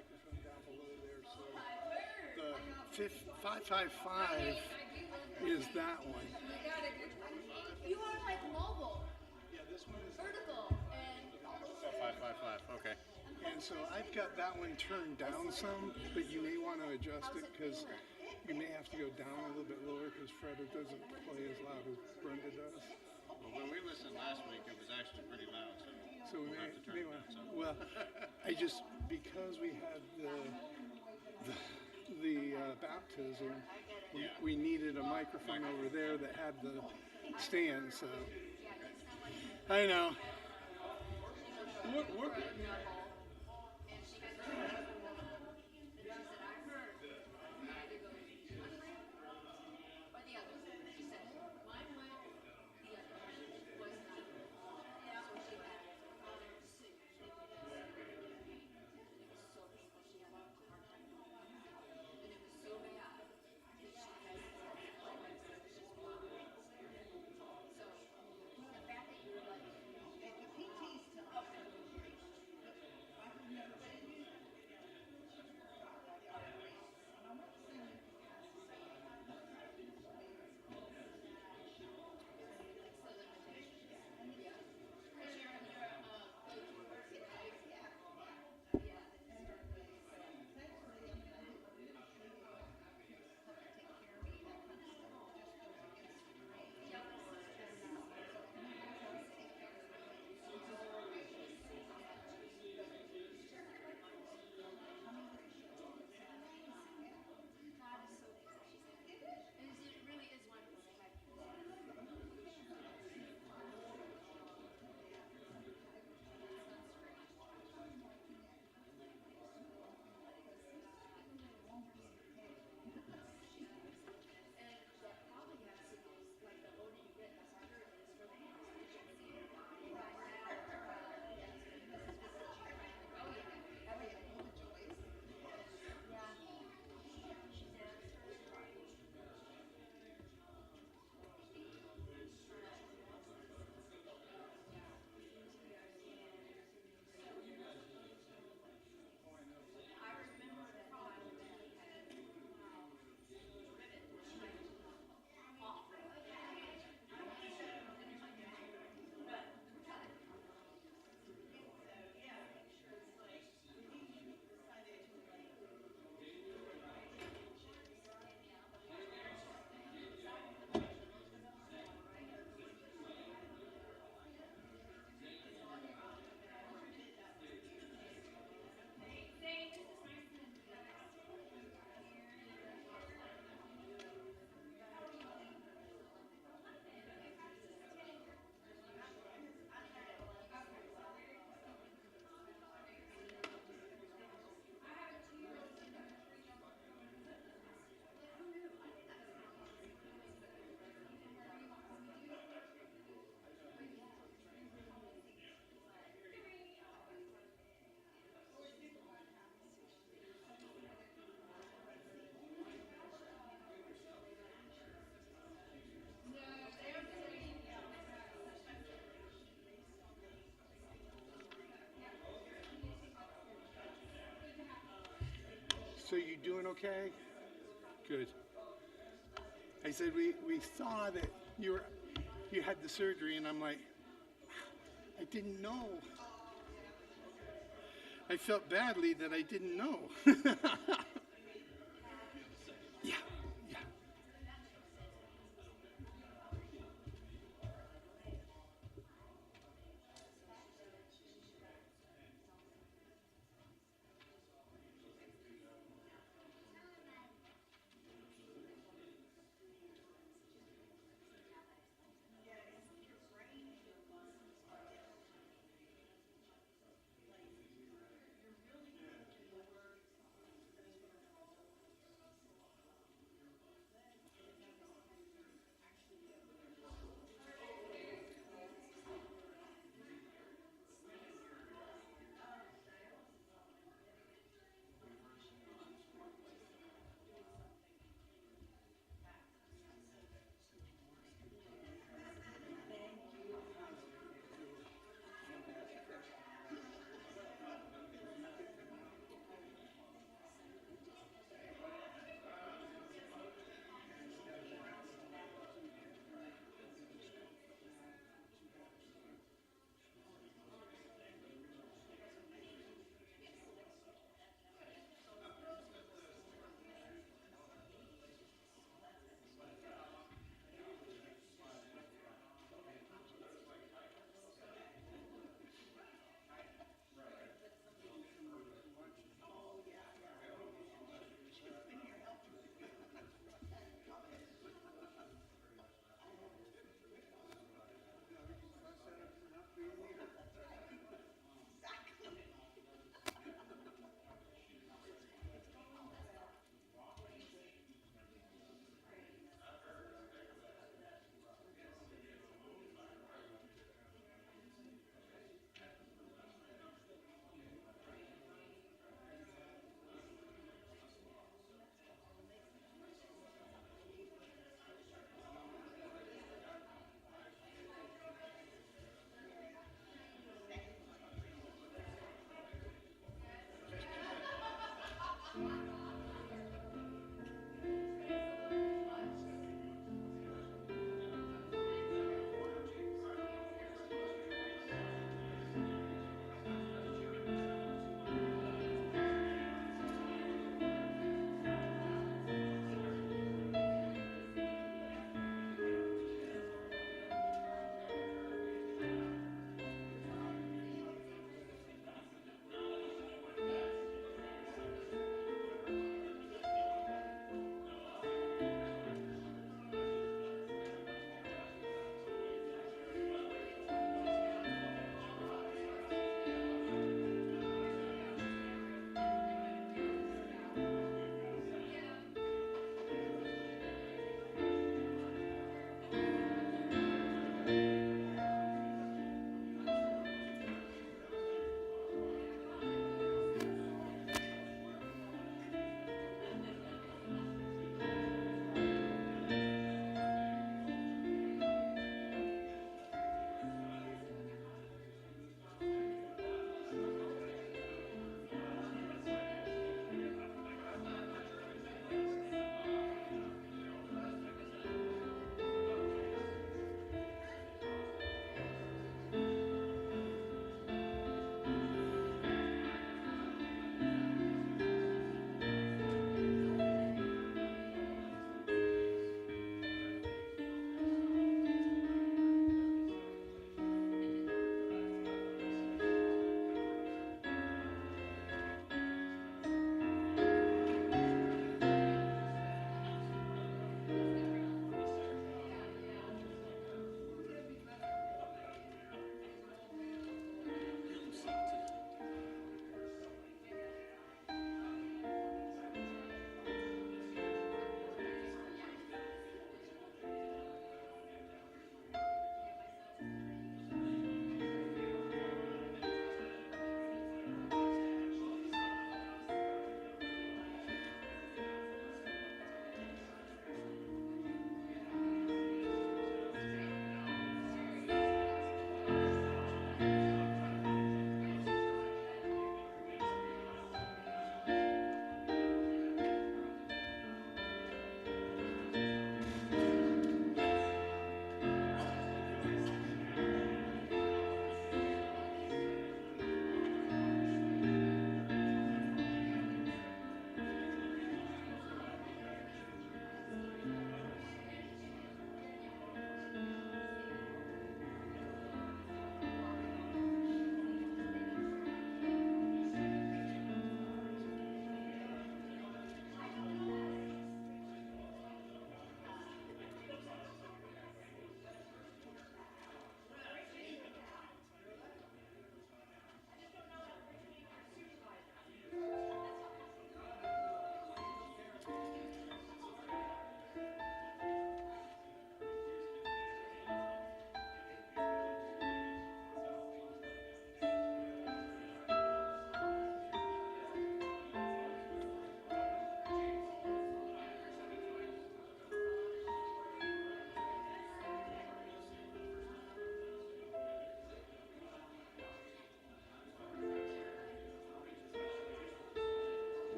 microphone down below there. So the 555 is that one. You are like mobile. Yeah, this one is vertical and 555. Okay. And so I've got that one turned down some, but you may want to adjust it because you may have to go down a little bit lower because Freda doesn't play as loud as Brenda does. Well, when we listened last week, it was actually pretty loud, so we we'll have to turn it down some. Well, I just, because we had the baptism, we needed a microphone over there that had the stand, so I know. We're So you doing okay? Good. I said we saw that you had the surgery, and I'm like, I didn't know. I felt badly that I didn't know. Yeah.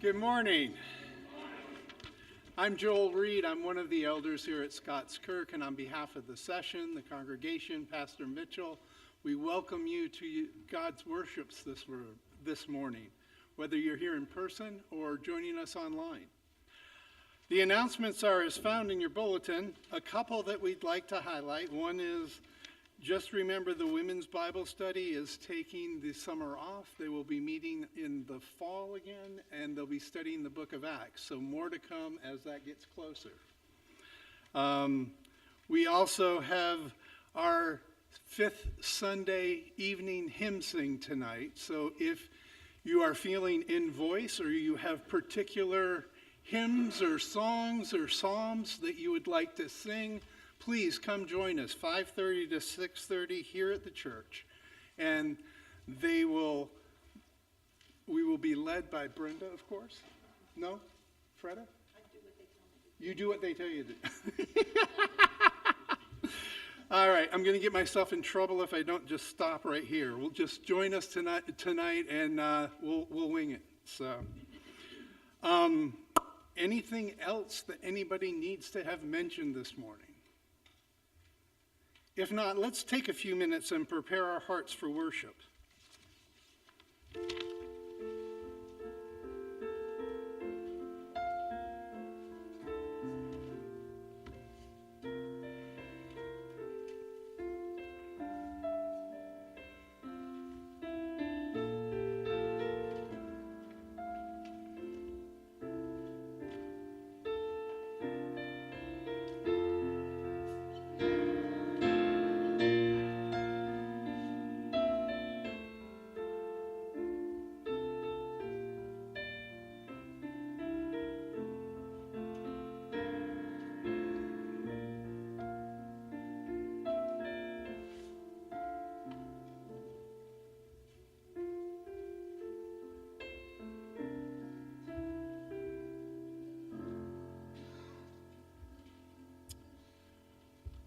Good morning. I'm Joel Reed. I'm one of the elders here at Scots Kirk, and on behalf of the session, the congregation, Pastor Mitchell, we welcome you to God's worships this morning, whether you're here in person or joining us online. The announcements are as found in your bulletin. A couple that we'd like to highlight. One is, just remember the women's Bible study is taking the summer off. They will be meeting in the fall again, and they'll be studying the book of Acts. So more to come as that gets closer. We also have our 5th Sunday evening hymn sing tonight. So if you are feeling in voice or you have particular hymns or songs or psalms that you would like to sing, please come join us 5:30 to 6:30 here at the church. And we will be led by Brenda, of course. No? Freda? You do what they tell you to do. All right, I'm going to get myself in trouble if I don't just stop right here. We'll just join us tonight and we'll wing it. So, anything else that anybody needs to have mentioned this morning? If not, let's take a few minutes and prepare our hearts for worship.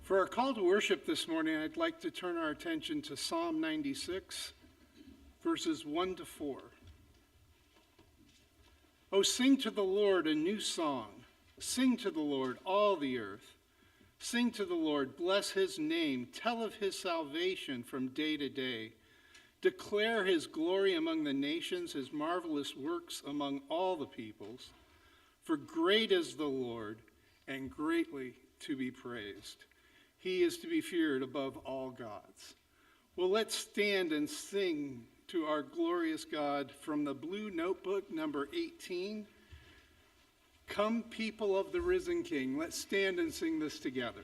For our call to worship this morning, I'd like to turn our attention to Psalm 96, verses 1 to 4. Oh, sing to the Lord a new song. Sing to the Lord, all the earth. Sing to the Lord, bless his name. Tell of his salvation from day to day. Declare his glory among the nations, his marvelous works among all the peoples. For great is the Lord, and greatly to be praised. He is to be feared above all gods. Well, let's stand and sing to our glorious God from the Blue Notebook, number 18. Come, people of the risen King. Let's stand and sing this together.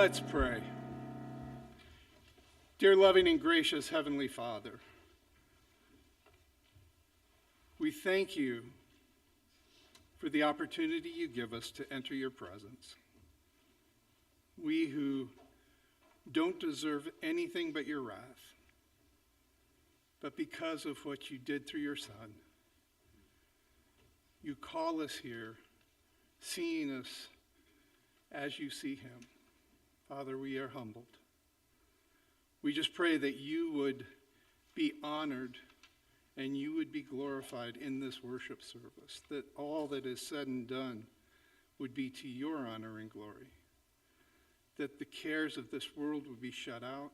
Let's pray. Dear loving and gracious Heavenly Father, we thank you for the opportunity you give us to enter your presence. We who don't deserve anything but your wrath, but because of what you did through your Son, you call us here, seeing us as you see him. Father, we are humbled. We just pray that you would be honored and you would be glorified in this worship service, that all that is said and done would be to your honor and glory, that the cares of this world would be shut out,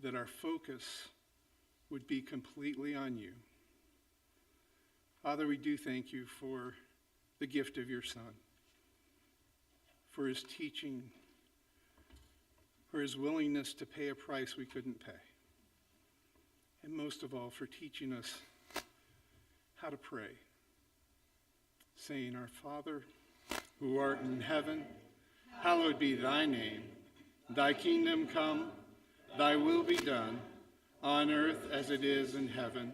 that our focus would be completely on you. Father, we do thank you for the gift of your Son, for his teaching, for his willingness to pay a price we couldn't pay. And most of all, for teaching us how to pray, saying, Our Father, who art in heaven, hallowed be thy name. Thy kingdom come, thy will be done, on earth as it is in heaven.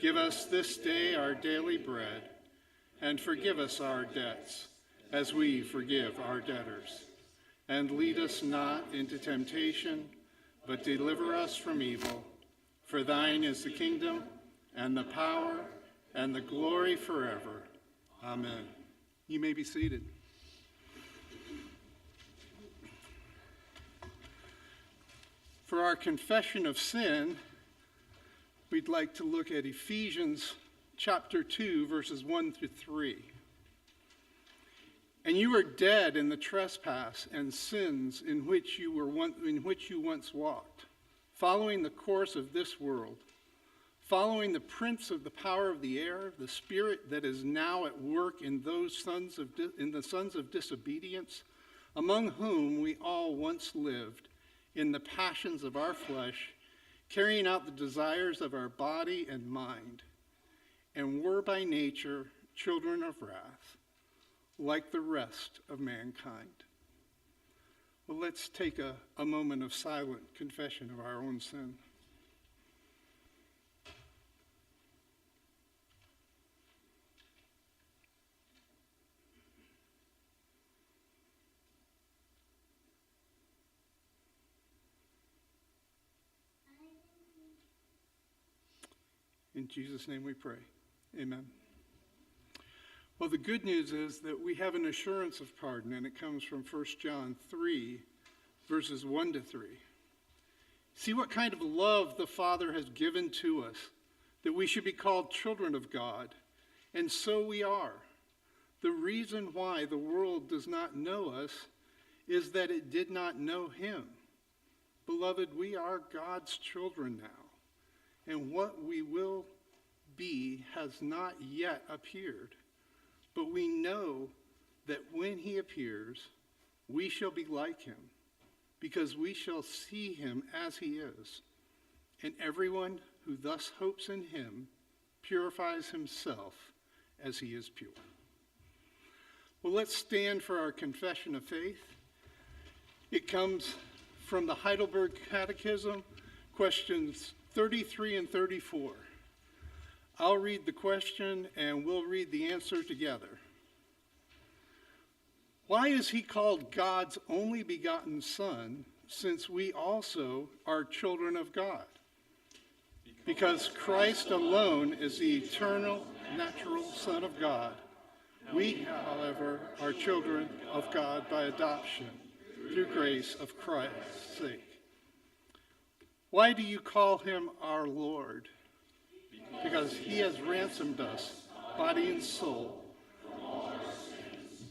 Give us this day our daily bread, and forgive us our debts, as we forgive our debtors. And lead us not into temptation, but deliver us from evil. For thine is the kingdom, and the power, and the glory forever. Amen. You may be seated. For our confession of sin, we'd like to look at Ephesians chapter 2, verses 1 through 3. And you were dead in the trespass and sins in which you once walked, following the course of this world, following the prince of the power of the air, the spirit that is now at work in the sons of disobedience, among whom we all once lived in the passions of our flesh, carrying out the desires of our body and mind, and were by nature children of wrath, like the rest of mankind. Well, let's take a moment of silent confession of our own sin. In Jesus' name we pray. Amen. Well, the good news is that we have an assurance of pardon, and it comes from 1 John 3, verses 1 to 3. See what kind of love the Father has given to us, that we should be called children of God, and so we are. The reason why the world does not know us is that it did not know him. Beloved, we are God's children now, and what we will be has not yet appeared. But we know that when he appears, we shall be like him, because we shall see him as he is. And everyone who thus hopes in him purifies himself as he is pure. Well, let's stand for our confession of faith. It comes from the Heidelberg Catechism, questions 33 and 34. I'll read the question and we'll read the answer together. Why is he called God's only begotten Son, since we also are children of God? Because Christ alone is the eternal, natural Son of God. We, however, are children of God by adoption, through grace of Christ's sake. Why do you call him our Lord? Because he has ransomed us, body and soul. From all our sins,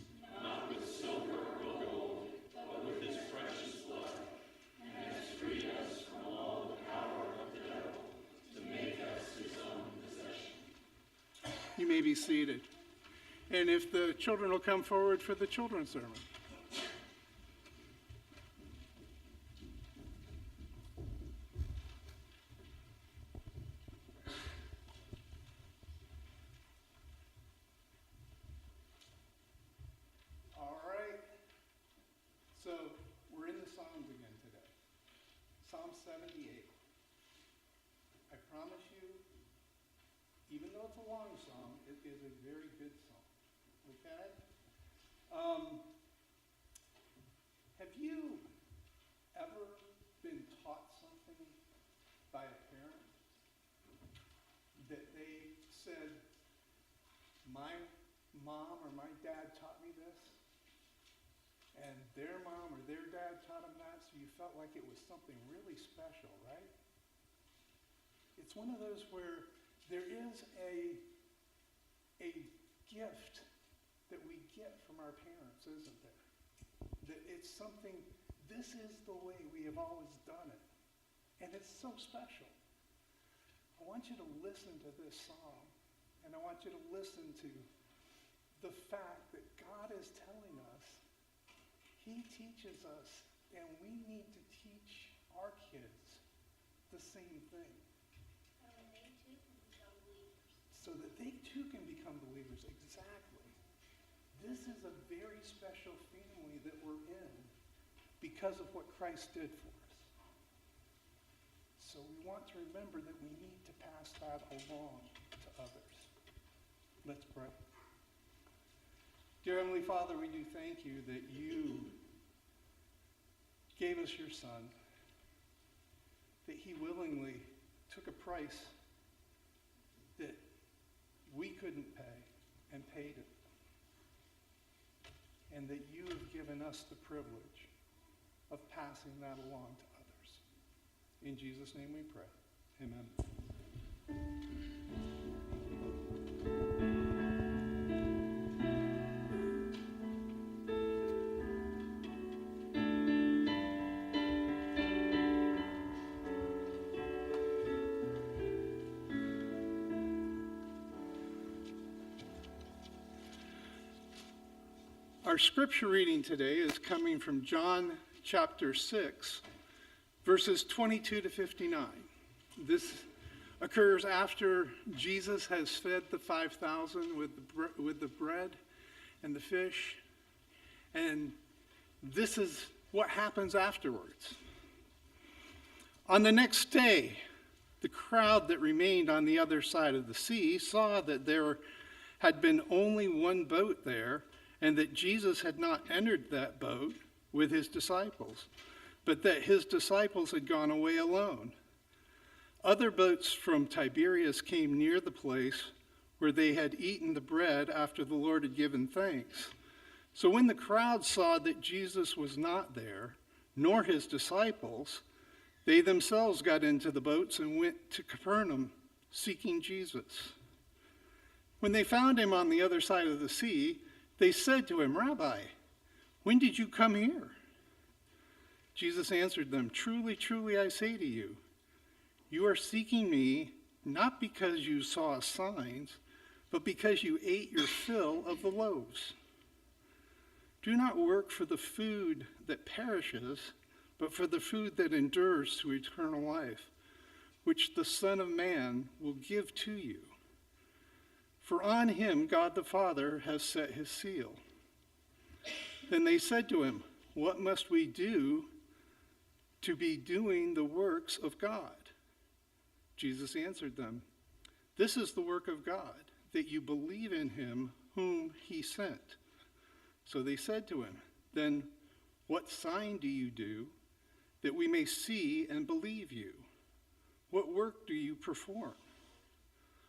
not with silver or gold, but with his precious blood, and has freed us from all the power of the devil, to make us his own possession. You may be seated. And if the children will come forward for the children's sermon. Psalm 78. I promise you, even though it's a long psalm, it is a very good psalm. Okay? Have you ever been taught something by a parent that they said, my mom or my dad taught me this, and their mom or their dad taught them that, so you felt like it was something really special, right? It's one of those where there is a gift that we get from our parents, isn't there? That it's something, this is the way we have always done it. And it's so special. I want you to listen to this psalm, and I want you to listen to the fact that God is telling us, he teaches us, and we need to teach our kids the same thing. So that they too can become believers. Exactly. This is a very special family that we're in because of what Christ did for us. So we want to remember that we need to pass that along to others. Let's pray. Dear Heavenly Father, we do thank you that you gave us your Son, that he willingly took a price that we couldn't pay and paid it. And that you have given us the privilege of passing that along to others. In Jesus' name we pray. Amen. Our scripture reading today is coming from John chapter 6, verses 22 to 59. This occurs after Jesus has fed the 5,000 with the bread and the fish. And this is what happens afterwards. On the next day, the crowd that remained on the other side of the sea saw that there had been only one boat there, and that Jesus had not entered that boat with his disciples, but that his disciples had gone away alone. Other boats from Tiberias came near the place where they had eaten the bread after the Lord had given thanks. So when the crowd saw that Jesus was not there, nor his disciples, they themselves got into the boats and went to Capernaum, seeking Jesus. When they found him on the other side of the sea, they said to him, "Rabbi, when did you come here?" Jesus answered them, "Truly, truly, I say to you, you are seeking me not because you saw signs, but because you ate your fill of the loaves. Do not work for the food that perishes, but for the food that endures to eternal life, which the Son of Man will give to you. For on him God the Father has set his seal." Then they said to him, "What must we do to be doing the works of God?" Jesus answered them, "This is the work of God, that you believe in him whom he sent." So they said to him, "Then what sign do you do that we may see and believe you? What work do you perform?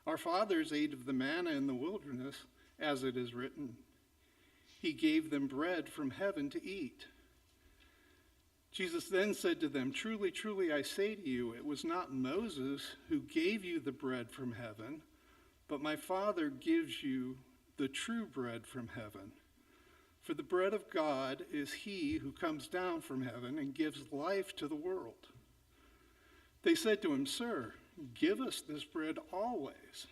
Our fathers ate of the manna in the wilderness, as it is written, he gave them bread from heaven to eat." Jesus then said to them, "Truly, truly, I say to you, it was not Moses who gave you the bread from heaven, but my Father gives you the true bread from heaven. For the bread of God is he who comes down from heaven and gives life to the world." They said to him, "Sir, give us this bread always."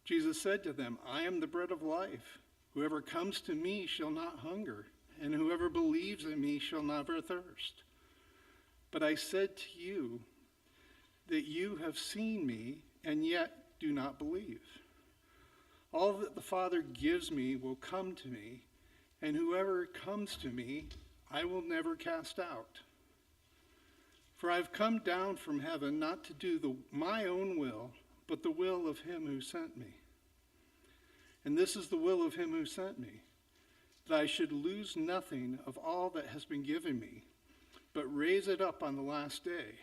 Jesus said to them, "I am the bread of life. Whoever comes to me shall not hunger, and whoever believes in me shall never thirst. But I said to you that you have seen me, and yet do not believe. All that the Father gives me will come to me, and whoever comes to me, I will never cast out. For I've come down from heaven not to do my own will, but the will of him who sent me. And this is the will of him who sent me, that I should lose nothing of all that has been given me, but raise it up on the last day.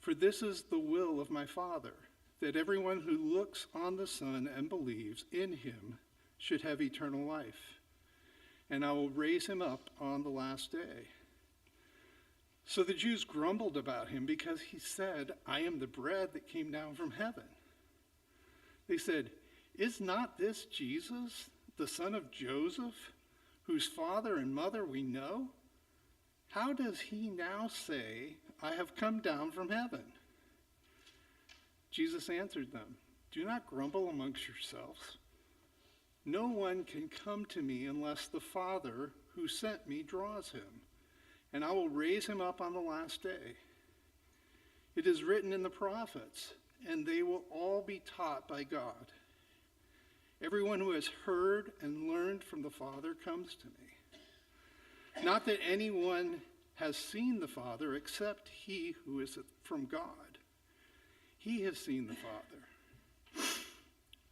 For this is the will of my Father, that everyone who looks on the Son and believes in him should have eternal life. And I will raise him up on the last day. So the Jews grumbled about him because he said, I am the bread that came down from heaven. They said, is not this Jesus, the son of Joseph, whose father and mother we know? How does he now say, I have come down from heaven? Jesus answered them, do not grumble amongst yourselves. No one can come to me unless the Father who sent me draws him, and I will raise him up on the last day. It is written in the prophets, and they will all be taught by God. Everyone who has heard and learned from the Father comes to me. Not that anyone has seen the Father except he who is from God. He has seen the Father.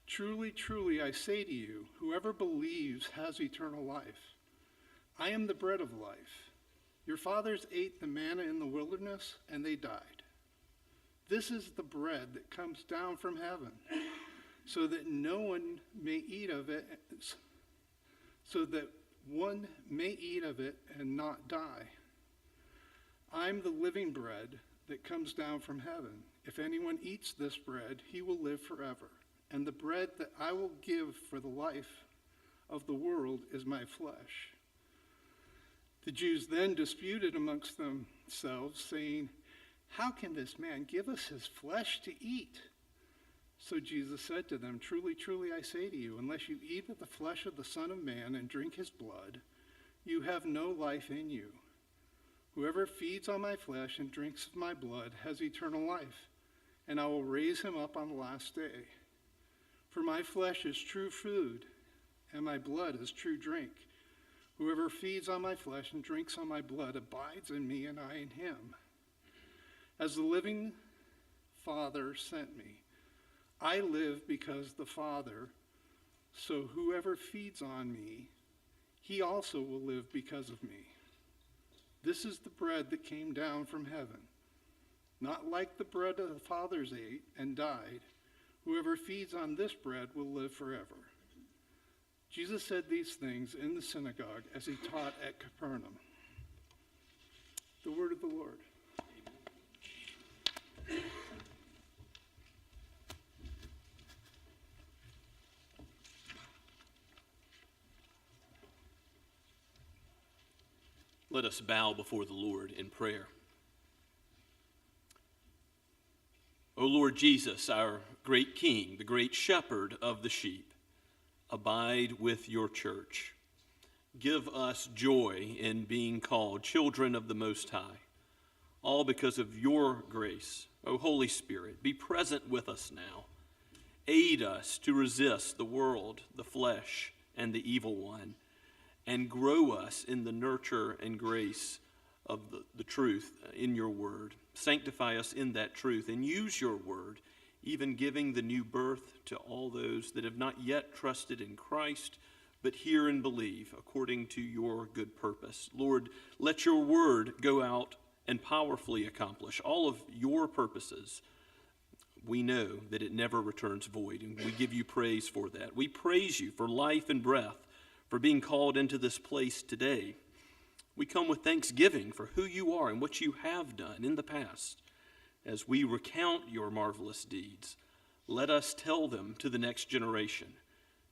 Truly, truly, I say to you, whoever believes has eternal life. I am the bread of life. Your fathers ate the manna in the wilderness, and they died. This is the bread that comes down from heaven, so that no one may eat of it, so that one may eat of it and not die. I'm the living bread that comes down from heaven. If anyone eats this bread, he will live forever. And the bread that I will give for the life of the world is my flesh. The Jews then disputed amongst themselves, saying, how can this man give us his flesh to eat? So Jesus said to them, truly, truly, I say to you, unless you eat of the flesh of the Son of Man and drink his blood, you have no life in you. Whoever feeds on my flesh and drinks of my blood has eternal life, and I will raise him up on the last day. For my flesh is true food, and my blood is true drink. Whoever feeds on my flesh and drinks on my blood abides in me, and I in him. As the living Father sent me, I live because the Father, so whoever feeds on me, he also will live because of me. This is the bread that came down from heaven, not like the bread that the fathers ate and died. Whoever feeds on this bread will live forever. Jesus said these things in the synagogue as he taught at Capernaum. The word of the Lord. Let us bow before the Lord in prayer. O Lord Jesus, our great King, the great shepherd of the sheep, abide with your church. Give us joy in being called children of the Most High, all because of your grace. O Holy Spirit, be present with us now. Aid us to resist the world, the flesh, and the evil one, and grow us in the nurture and grace of the truth in your word. Sanctify us in that truth and use your word, even giving the new birth to all those that have not yet trusted in Christ, but hear and believe according to your good purpose. Lord, let your word go out and powerfully accomplish all of your purposes. We know that it never returns void, and we give you praise for that. We praise you for life and breath, for being called into this place today. We come with thanksgiving for who you are and what you have done in the past. As we recount your marvelous deeds, let us tell them to the next generation.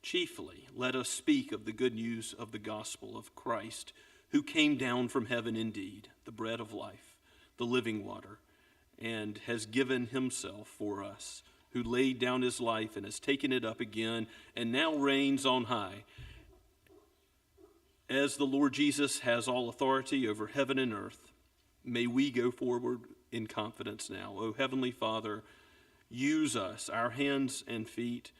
Chiefly, let us speak of the good news of the gospel of Christ, who came down from heaven indeed, the bread of life, the living water, and has given himself for us, who laid down his life and has taken it up again, and now reigns on high. As the Lord Jesus has all authority over heaven and earth, may we go forward in confidence now. O Heavenly Father, use us, our hands and feet,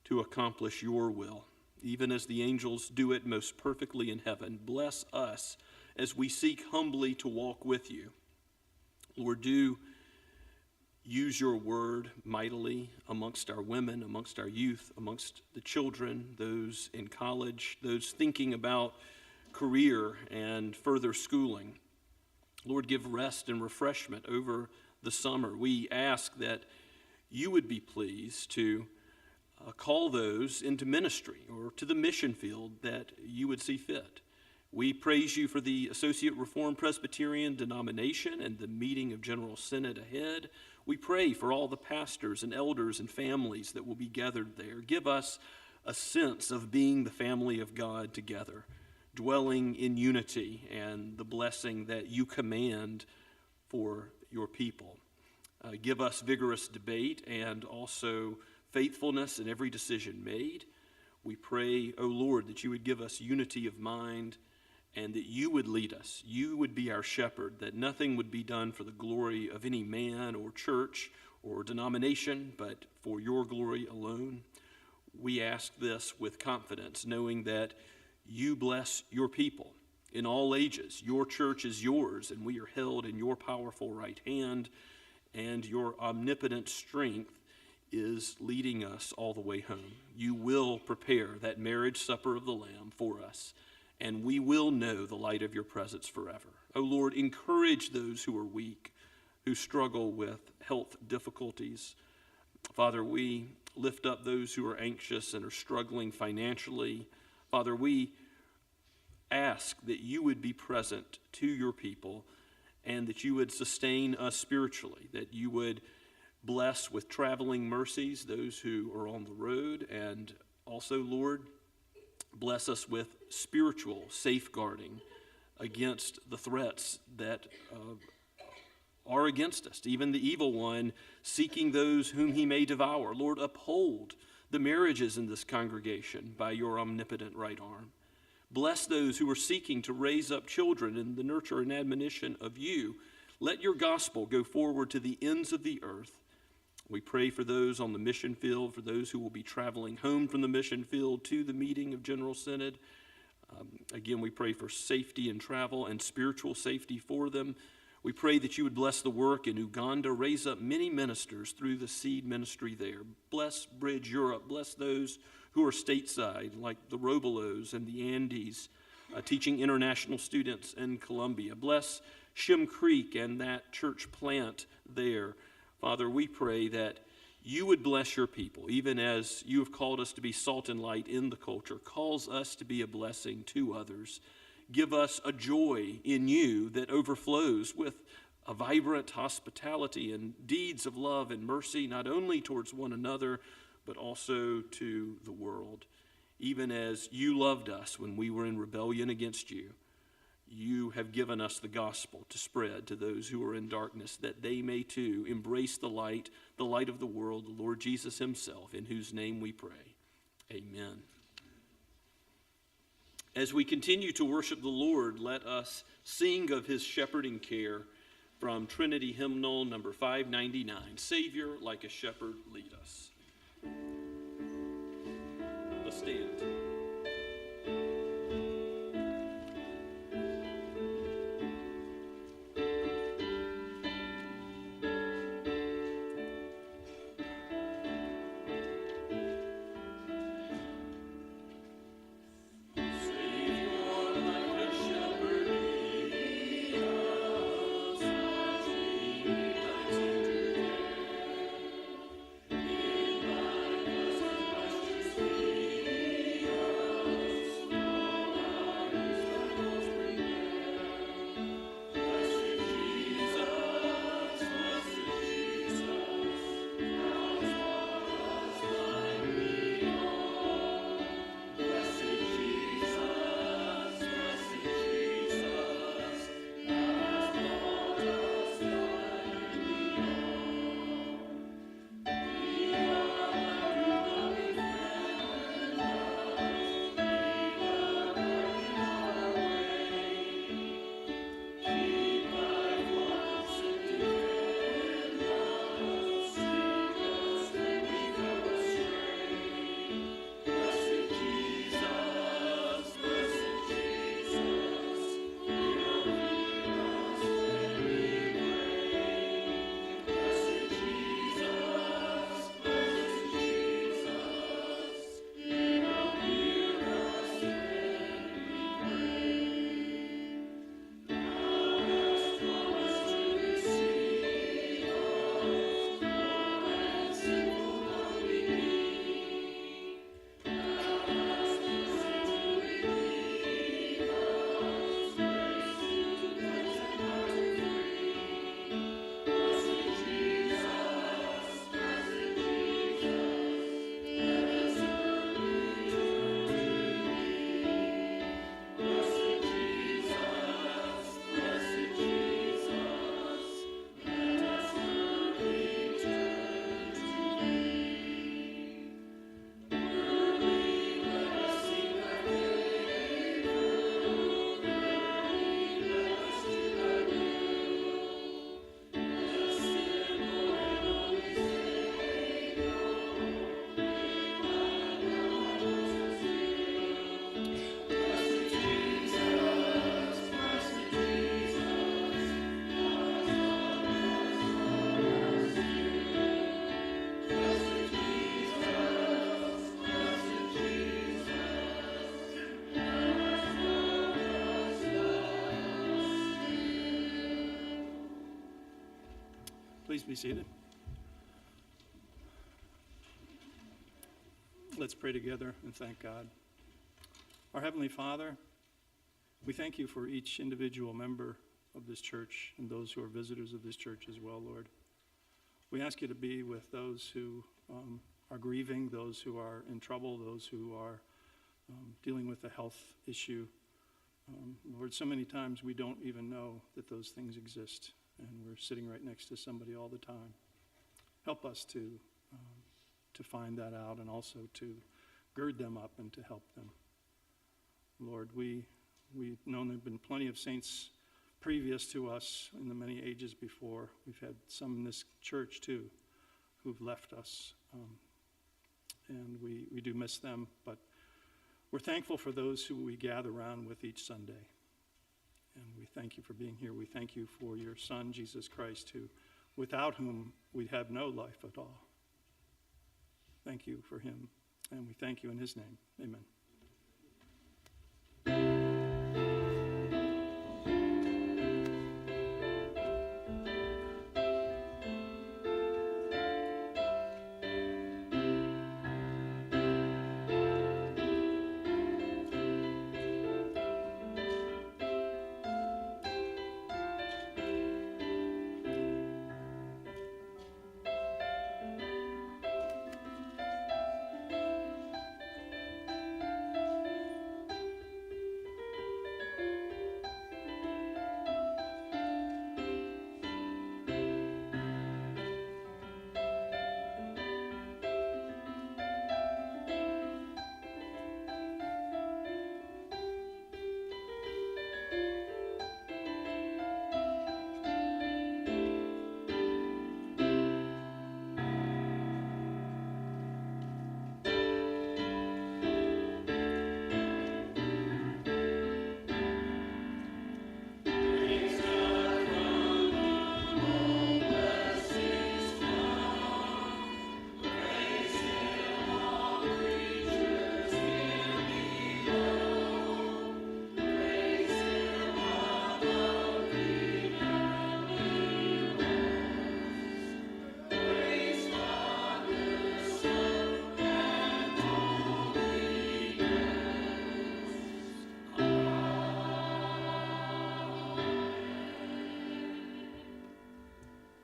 to accomplish your will, even as the angels do it most perfectly in heaven. Bless us as we seek humbly to walk with you. Lord, do use your word mightily amongst our women, amongst our youth, amongst the children, those in college, those thinking about career and further schooling. Lord, give rest and refreshment over the summer. We ask that you would be pleased to call those into ministry or to the mission field that you would see fit. We praise you for the Associate Reformed Presbyterian denomination and the meeting of General Synod ahead. We pray for all the pastors and elders and families that will be gathered there. Give us a sense of being the family of God together, dwelling in unity and the blessing that you command for your people. Give us vigorous debate and also faithfulness in every decision made. We pray, O Lord, that you would give us unity of mind and that you would lead us. You would be our shepherd, that nothing would be done for the glory of any man or church or denomination, but for your glory alone. We ask this with confidence, knowing that you bless your people in all ages. Your church is yours, and we are held in your powerful right hand, and your omnipotent strength is leading us all the way home. You will prepare that marriage supper of the Lamb for us, and we will know the light of your presence forever. O Lord, encourage those who are weak, who struggle with health difficulties. Father, we lift up those who are anxious and are struggling financially. Father, we ask that you would be present to your people and that you would sustain us spiritually, that you would bless with traveling mercies those who are on the road, and also, Lord, bless us with spiritual safeguarding against the threats that are against us, even the evil one seeking those whom he may devour. Lord, uphold the marriages in this congregation by your omnipotent right arm. Bless those who are seeking to raise up children in the nurture and admonition of you. Let your gospel go forward to the ends of the earth. We pray for those on the mission field, for those who will be traveling home from the mission field to the meeting of General Synod. Again, we pray for safety in travel and spiritual safety for them. We pray that you would bless the work in Uganda, raise up many ministers through the seed ministry there. Bless Bridge Europe. Bless those who are stateside, like the Robolos and the Andes, teaching international students in Colombia. Bless Shem Creek and that church plant there. Father, we pray that you would bless your people, even as you have called us to be salt and light in the culture, calls us to be a blessing to others. Give us a joy in you that overflows with a vibrant hospitality and deeds of love and mercy, not only towards one another, but also to the world. Even as you loved us when we were in rebellion against you, you have given us the gospel to spread to those who are in darkness, that they may too embrace the light of the world, the Lord Jesus himself, in whose name we pray. Amen. As we continue to worship the Lord, let us sing of his shepherding care from Trinity Hymnal number 599, Savior, like a shepherd, lead us. Let's stand. Please be seated. Let's pray together and thank God. Our Heavenly Father, we thank you for each individual member of this church and those who are visitors of this church as well, Lord. We ask you to be with those who are grieving, those who are in trouble, those who are dealing with a health issue. Lord, so many times we don't even know that those things exist, and we're sitting right next to somebody all the time. Help us to find that out and also to gird them up and to help them. Lord, we've known there have been plenty of saints previous to us in the many ages before. We've had some in this church too who've left us, and we do miss them, but we're thankful for those who we gather around with each Sunday. And we thank you for being here. We thank you for your Son, Jesus Christ, without whom we'd have no life at all. Thank you for him, and we thank you in his name. Amen.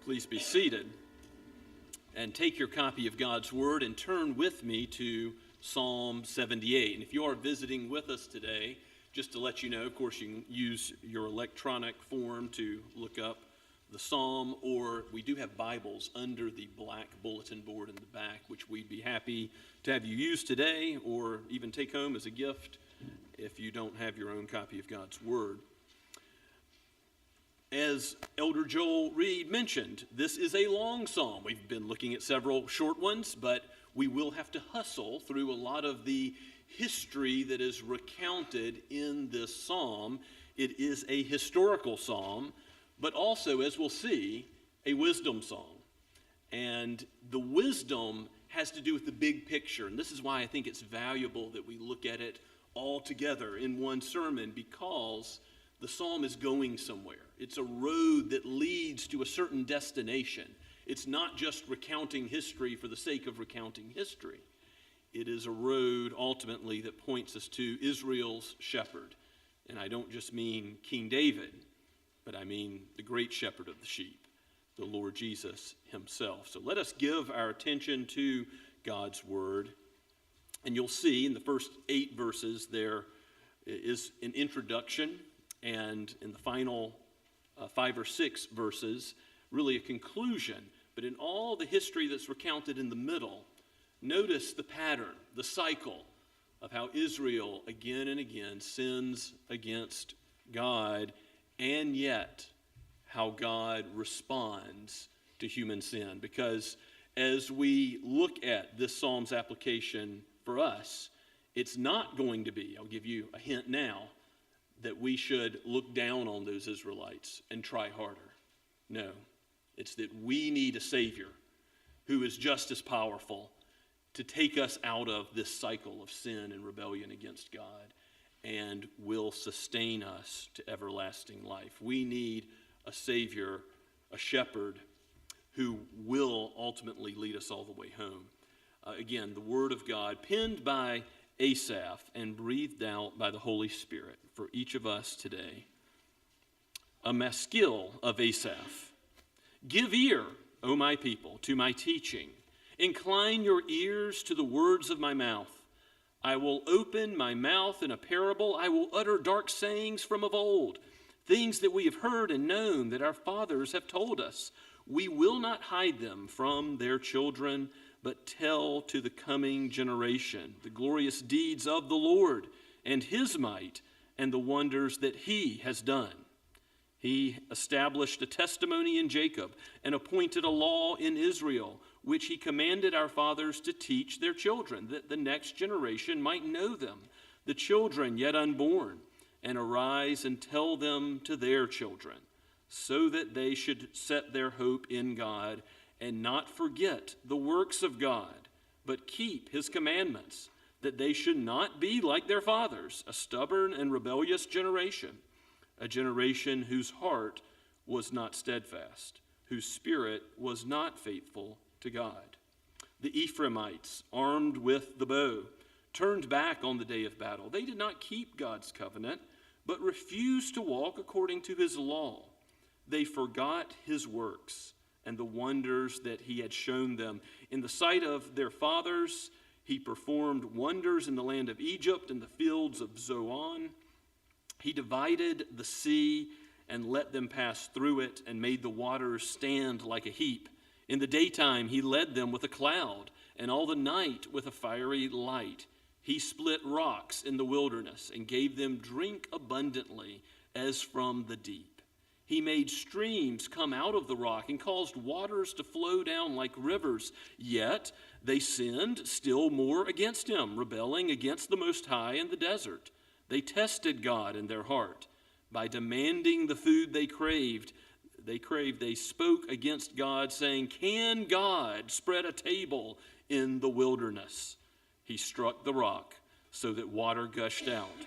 Please be seated and take your copy of God's Word and turn with me to Psalm 78. And if you are visiting with us today, just to let you know, of course, you can use your electronic form to look up the psalm, or we do have Bibles under the black bulletin board in the back, which we'd be happy to have you use today or even take home as a gift if you don't have your own copy of God's Word. As Elder Joel Reed mentioned, this is a long psalm. We've been looking at several short ones, but we will have to hustle through a lot of the history that is recounted in this psalm. It is a historical psalm, but also, as we'll see, a wisdom psalm. And the wisdom has to do with the big picture, and this is why I think it's valuable that we look at it all together in one sermon, because the psalm is going somewhere. It's a road that leads to a certain destination. It's not just recounting history for the sake of recounting history. It is a road ultimately that points us to Israel's shepherd. And I don't just mean King David, but I mean the great shepherd of the sheep, the Lord Jesus himself. So let us give our attention to God's word. And you'll see in the first 8 verses there is an introduction, and in the final 5 or 6 verses, really a conclusion. But in all the history that's recounted in the middle, notice the pattern, the cycle of how Israel again and again sins against God, and yet how God responds to human sin. Because as we look at this psalm's application for us, it's not going to be, I'll give you a hint now, that we should look down on those Israelites and try harder. No, it's that we need a Savior who is just as powerful to take us out of this cycle of sin and rebellion against God and will sustain us to everlasting life. We need a Savior, a shepherd, who will ultimately lead us all the way home. Again, the Word of God, penned by Asaph and breathed out by the Holy Spirit for each of us today. A maskil of Asaph. Give ear, O my people, to my teaching. Incline your ears to the words of my mouth. I will open my mouth in a parable. I will utter dark sayings from of old, things that we have heard and known that our fathers have told us. We will not hide them from their children, but tell to the coming generation the glorious deeds of the Lord and his might and the wonders that he has done. He established a testimony in Jacob and appointed a law in Israel, which he commanded our fathers to teach their children, that the next generation might know them, the children yet unborn, and arise and tell them to their children, so that they should set their hope in God and not forget the works of God, but keep his commandments, that they should not be like their fathers, a stubborn and rebellious generation, a generation whose heart was not steadfast, whose spirit was not faithful to God. The Ephraimites, armed with the bow, turned back on the day of battle. They did not keep God's covenant, but refused to walk according to his law. They forgot his works and the wonders that he had shown them. In the sight of their fathers, he performed wonders in the land of Egypt and the fields of Zoan. He divided the sea and let them pass through it and made the waters stand like a heap. In the daytime he led them with a cloud, and all the night with a fiery light. He split rocks in the wilderness and gave them drink abundantly as from the deep. He made streams come out of the rock and caused waters to flow down like rivers. Yet they sinned still more against him, rebelling against the Most High in the desert. They tested God in their heart. By demanding the food they craved, they spoke against God, saying, "Can God spread a table in the wilderness?" He struck the rock so that water gushed out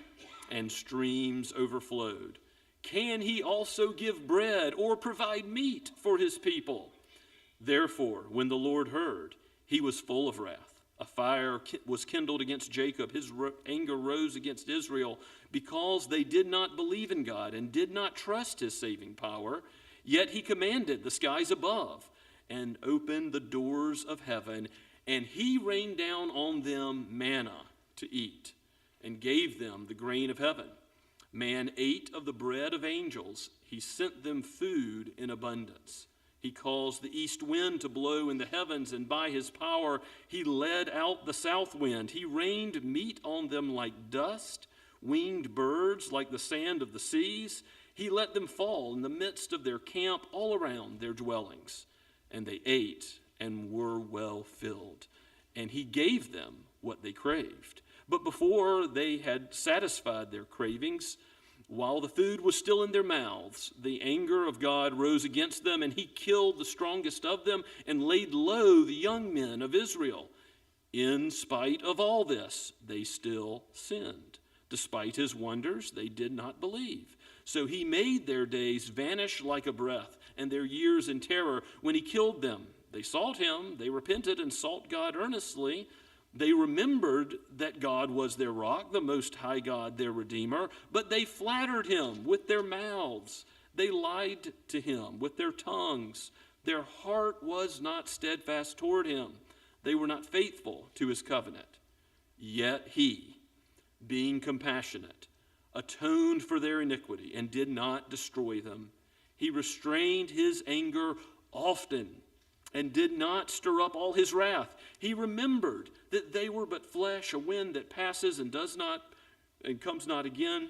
and streams overflowed. Can he also give bread or provide meat for his people? Therefore, when the Lord heard, he was full of wrath. A fire was kindled against Jacob. His anger rose against Israel because they did not believe in God and did not trust his saving power. Yet he commanded the skies above and opened the doors of heaven, and he rained down on them manna to eat and gave them the grain of heaven. Man ate of the bread of angels. He sent them food in abundance. He caused the east wind to blow in the heavens, and by his power he led out the south wind. He rained meat on them like dust, winged birds like the sand of the seas. He let them fall in the midst of their camp all around their dwellings. And they ate and were well filled. And he gave them what they craved. But before they had satisfied their cravings, while the food was still in their mouths, the anger of God rose against them, and he killed the strongest of them and laid low the young men of Israel. In spite of all this, they still sinned. Despite his wonders, they did not believe. So he made their days vanish like a breath, and their years in terror when he killed them. They sought him, they repented and sought God earnestly. They remembered that God was their rock, the Most High God, their Redeemer, but they flattered him with their mouths. They lied to him with their tongues. Their heart was not steadfast toward him. They were not faithful to his covenant. Yet he, being compassionate, atoned for their iniquity and did not destroy them. He restrained his anger often and did not stir up all his wrath. He remembered that they were but flesh, a wind that passes and does not and comes not again.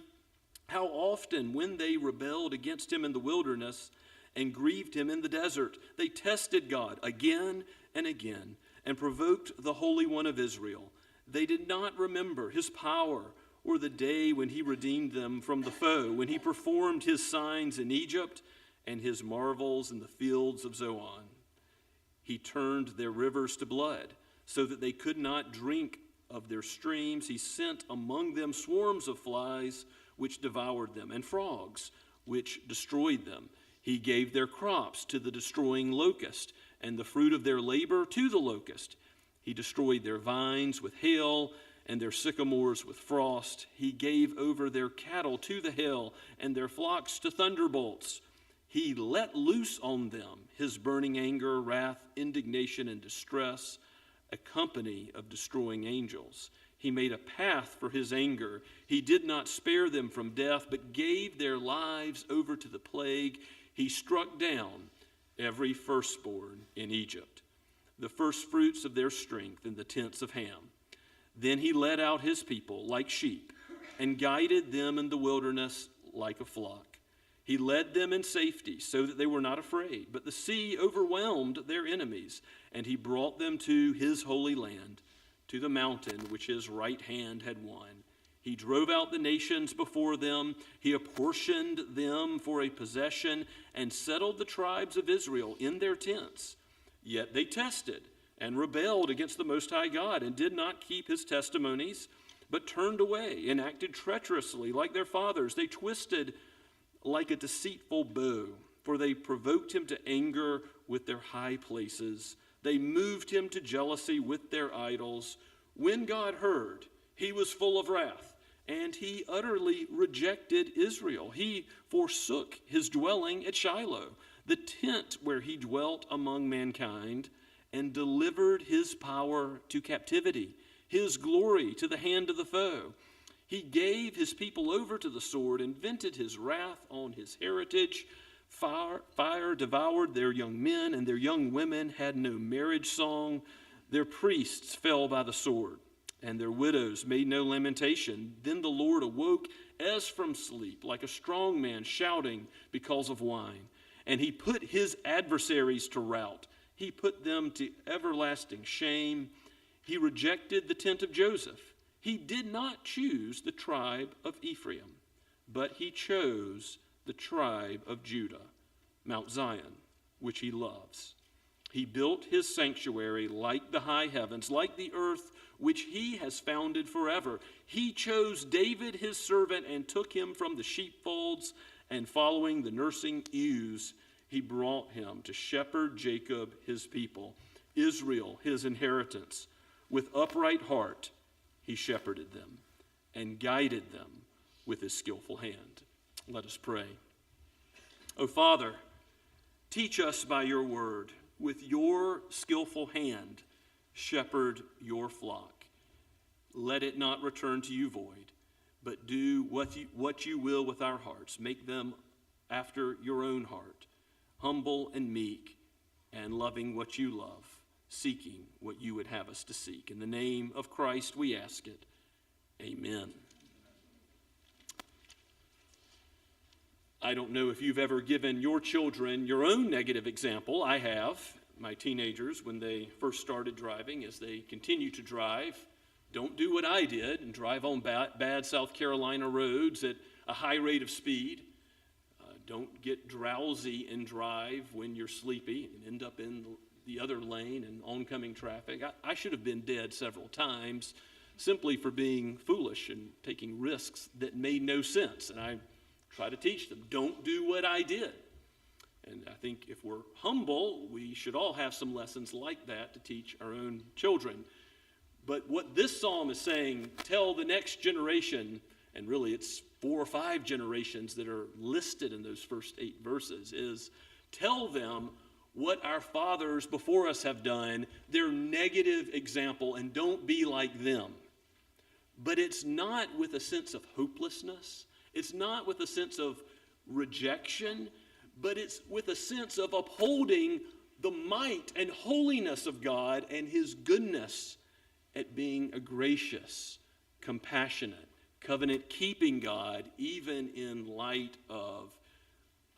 How often when they rebelled against him in the wilderness and grieved him in the desert, they tested God again and again and provoked the Holy One of Israel. They did not remember his power or the day when he redeemed them from the foe, when he performed his signs in Egypt and his marvels in the fields of Zoan. He turned their rivers to blood so that they could not drink of their streams. He sent among them swarms of flies which devoured them, and frogs which destroyed them. He gave their crops to the destroying locust, and the fruit of their labor to the locust. He destroyed their vines with hail, and their sycamores with frost. He gave over their cattle to the hail, and their flocks to thunderbolts. He let loose on them his burning anger, wrath, indignation, and distress, a company of destroying angels. He made a path for his anger. He did not spare them from death, but gave their lives over to the plague. He struck down every firstborn in Egypt, the firstfruits of their strength in the tents of Ham. Then he led out his people like sheep and guided them in the wilderness like a flock. He led them in safety so that they were not afraid, but the sea overwhelmed their enemies, and he brought them to his holy land, to the mountain which his right hand had won. He drove out the nations before them. He apportioned them for a possession and settled the tribes of Israel in their tents. Yet they tested and rebelled against the Most High God and did not keep his testimonies, but turned away and acted treacherously like their fathers. They twisted like a deceitful bow, for they provoked him to anger with their high places. They moved him to jealousy with their idols. When God heard, he was full of wrath, and he utterly rejected Israel. He forsook his dwelling at Shiloh, the tent where he dwelt among mankind, and delivered his power to captivity, his glory to the hand of the foe. He gave his people over to the sword and vented his wrath on his heritage. Fire devoured their young men, and their young women had no marriage song. Their priests fell by the sword, and their widows made no lamentation. Then the Lord awoke as from sleep, like a strong man shouting because of wine. And he put his adversaries to rout. He put them to everlasting shame. He rejected the tent of Joseph. He did not choose the tribe of Ephraim, but he chose the tribe of Judah, Mount Zion, which he loves. He built his sanctuary like the high heavens, like the earth which he has founded forever. He chose David his servant and took him from the sheepfolds, and following the nursing ewes, he brought him to shepherd Jacob his people, Israel his inheritance. With upright heart he shepherded them and guided them with his skillful hand. Let us pray. O Father, teach us by your word. With your skillful hand, shepherd your flock. Let it not return to you void, but do what you will with our hearts. Make them after your own heart, humble and meek, and loving what you love, seeking what you would have us to seek. In the name of Christ we ask it. Amen. I don't know if you've ever given your children your own negative example. I have. My teenagers, when they first started driving, as they continue to drive, don't do what I did and drive on bad South Carolina roads at a high rate of speed. Don't get drowsy and drive when you're sleepy and end up in the other lane and oncoming traffic. I should have been dead several times simply for being foolish and taking risks that made no sense. And I try to teach them, don't do what I did. And I think if we're humble, we should all have some lessons like that to teach our own children. But what this psalm is saying, tell the next generation, and really it's 4 or 5 generations that are listed in those first 8 verses, is tell them what our fathers before us have done, their negative example, and don't be like them. But it's not with a sense of hopelessness. It's not with a sense of rejection, but it's with a sense of upholding the might and holiness of God and his goodness at being a gracious, compassionate, covenant-keeping God, even in light of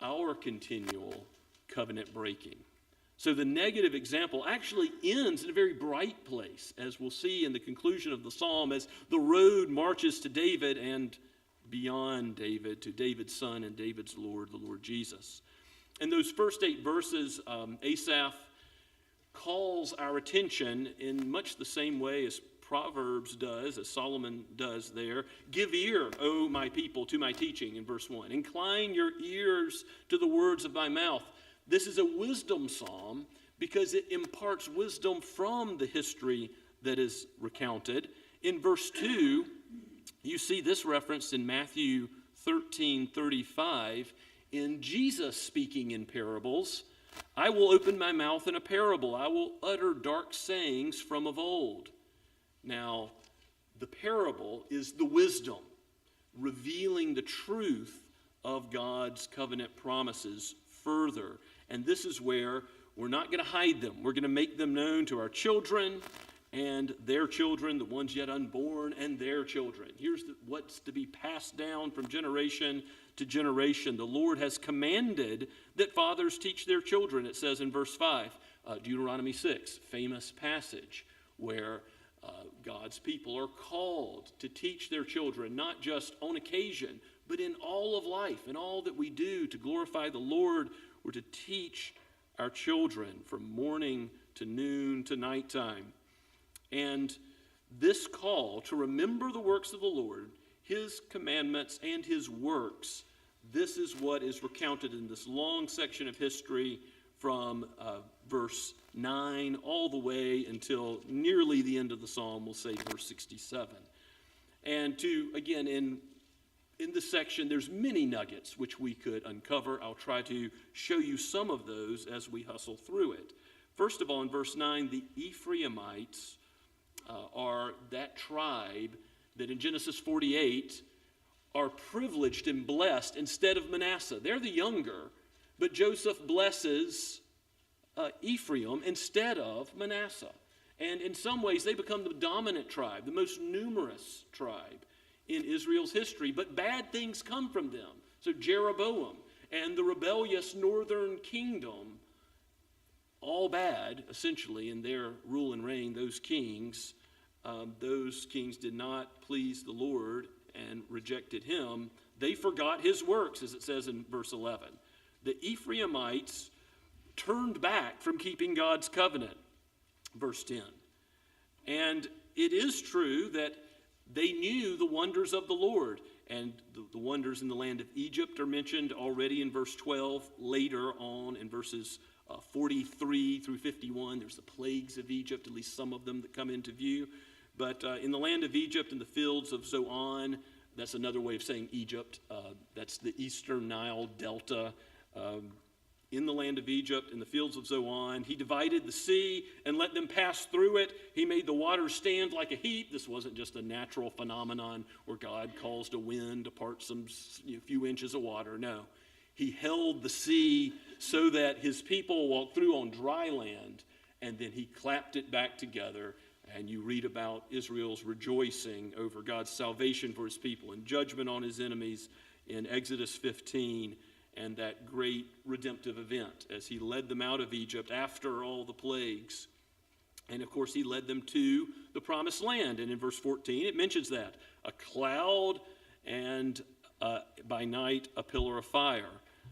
our continual covenant breaking. So the negative example actually ends in a very bright place, as we'll see in the conclusion of the psalm, as the road marches to David and beyond David, to David's son and David's Lord, the Lord Jesus. In those first 8 verses, Asaph calls our attention in much the same way as Proverbs does, as Solomon does there. Give ear, O my people, to my teaching, in verse 1. Incline your ears to the words of my mouth. This is a wisdom psalm, because it imparts wisdom from the history that is recounted. In verse 2, you see this referenced in Matthew 13:35, in Jesus speaking in parables. I will open my mouth in a parable. I will utter dark sayings from of old. Now, the parable is the wisdom, revealing the truth of God's covenant promises further. And this is where we're not going to hide them. We're going to make them known to our children and their children, the ones yet unborn, and their children. Here's what's to be passed down from generation to generation. The Lord has commanded that fathers teach their children, it says in verse 5, Deuteronomy 6, famous passage where God's people are called to teach their children, not just on occasion, but in all of life, in all that we do to glorify the Lord. We're to teach our children from morning to noon to nighttime. And this call to remember the works of the Lord, his commandments and his works, this is what is recounted in this long section of history from verse 9 all the way until nearly the end of the psalm, we'll say verse 67. And again, in this section, there's many nuggets which we could uncover. I'll try to show you some of those as we hustle through it. First of all, in verse 9, the Ephraimites are that tribe that in Genesis 48 are privileged and blessed instead of Manasseh. They're the younger, but Joseph blesses Ephraim instead of Manasseh. And in some ways, they become the dominant tribe, the most numerous tribe in Israel's history. But bad things come from them. So Jeroboam and the rebellious northern kingdom, all bad, essentially, in their rule and reign, those kings did not please the Lord and rejected him. They forgot his works, as it says in verse 11. The Ephraimites turned back from keeping God's covenant, verse 10. And it is true that they knew the wonders of the Lord, and the wonders in the land of Egypt are mentioned already in verse 12. Later on in verses 43 through 51, there's the plagues of Egypt, at least some of them that come into view. But in the land of Egypt, in the fields of Zoan, that's another way of saying Egypt. That's the eastern Nile Delta. In the land of Egypt, in the fields of Zoan, he divided the sea and let them pass through it. He made the waters stand like a heap. This wasn't just a natural phenomenon where God caused a wind to part some few inches of water. No. He held the sea so that his people walked through on dry land, and then he clapped it back together. And you read about Israel's rejoicing over God's salvation for his people and judgment on his enemies in Exodus 15, and that great redemptive event as he led them out of Egypt after all the plagues. And of course, he led them to the promised land. And in verse 14, it mentions that. A cloud and by night a pillar of fire.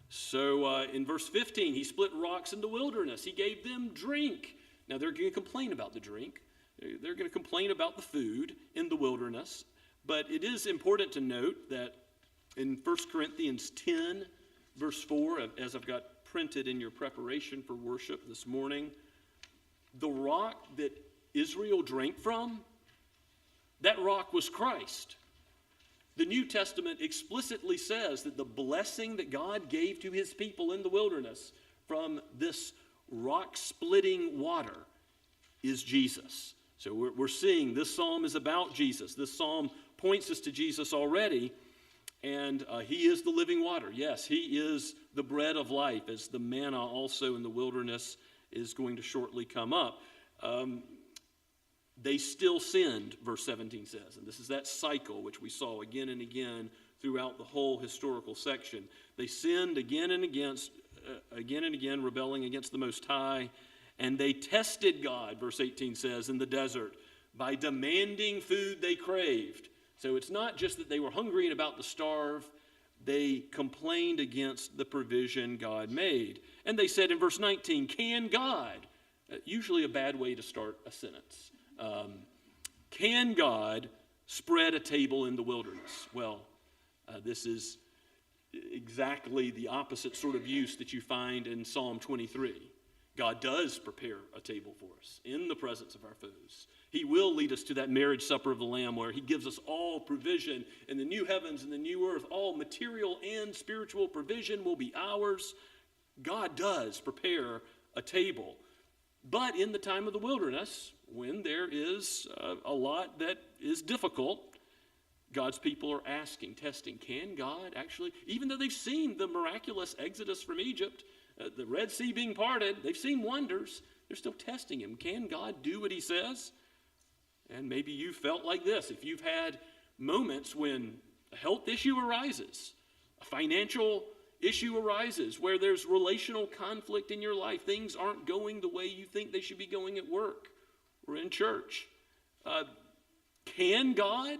So in verse 15, he split rocks in the wilderness. He gave them drink. Now they're going to complain about the drink. They're going to complain about the food in the wilderness. But it is important to note that in 1 Corinthians 10, verse 4, as I've got printed in your preparation for worship this morning, the rock that Israel drank from, that rock was Christ. The New Testament explicitly says that the blessing that God gave to his people in the wilderness from this rock-splitting water is Jesus. So we're seeing this psalm is about Jesus. This psalm points us to Jesus already, and he is the living water. Yes, he is the bread of life, as the manna also in the wilderness is going to shortly come up. They still sinned, verse 17 says, and this is that cycle which we saw again and again throughout the whole historical section. They sinned again and again, rebelling against the Most High. And they tested God, verse 18 says, in the desert by demanding food they craved. So it's not just that they were hungry and about to starve. They complained against the provision God made. And they said in verse 19, can God, usually a bad way to start a sentence, can God spread a table in the wilderness? Well, this is exactly the opposite sort of use that you find in Psalm 23. God does prepare a table for us in the presence of our foes. He will lead us to that marriage supper of the Lamb where he gives us all provision in the new heavens and the new earth. All material and spiritual provision will be ours. God does prepare a table. But in the time of the wilderness, when there is a lot that is difficult, God's people are asking, testing, can God actually, even though they've seen the miraculous exodus from Egypt, the Red Sea being parted, they've seen wonders, they're still testing him. Can God do what he says? And maybe you felt like this. If you've had moments when a health issue arises, a financial issue arises, where there's relational conflict in your life, things aren't going the way you think they should be going at work or in church, can God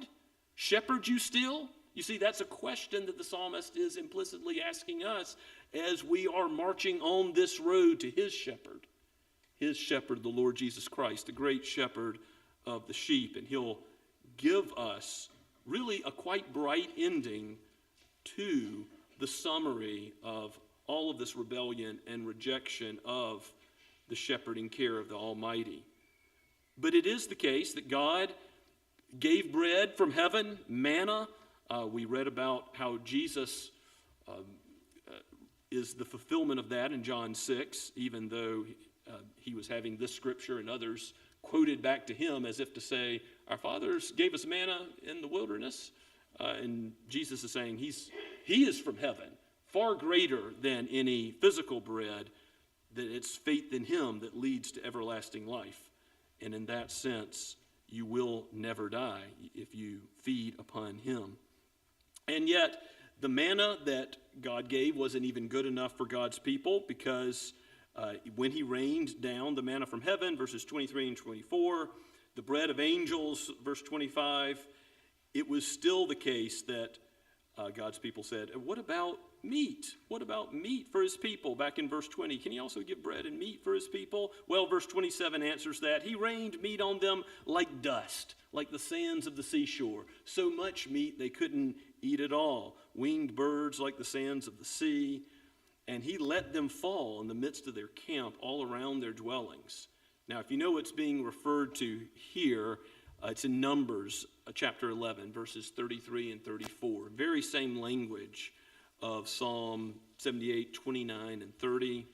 shepherd you still? You see, that's a question that the psalmist is implicitly asking us as we are marching on this road to his shepherd, the Lord Jesus Christ, the great shepherd of the sheep. And he'll give us really a quite bright ending to the summary of all of this rebellion and rejection of the shepherding care of the Almighty. But it is the case that God gave bread from heaven, manna. We read about how Jesus is the fulfillment of that in John 6, even though he was having this scripture and others quoted back to him as if to say, our fathers gave us manna in the wilderness. And Jesus is saying he is from heaven, far greater than any physical bread, that it's faith in him that leads to everlasting life. And in that sense, you will never die if you feed upon him. And yet, the manna that God gave wasn't even good enough for God's people, because when he rained down the manna from heaven, verses 23 and 24, the bread of angels, verse 25, it was still the case that God's people said, what about meat? What about meat for his people? Back in verse 20, can he also give bread and meat for his people? Well, verse 27 answers that. He rained meat on them like dust, like the sands of the seashore. So much meat they couldn't eat it all. Winged birds like the sands of the sea. And he let them fall in the midst of their camp all around their dwellings. Now, if you know what's being referred to here, it's in Numbers chapter 11, verses 33 and 34. Very same language of Psalm 78, 29, and 30.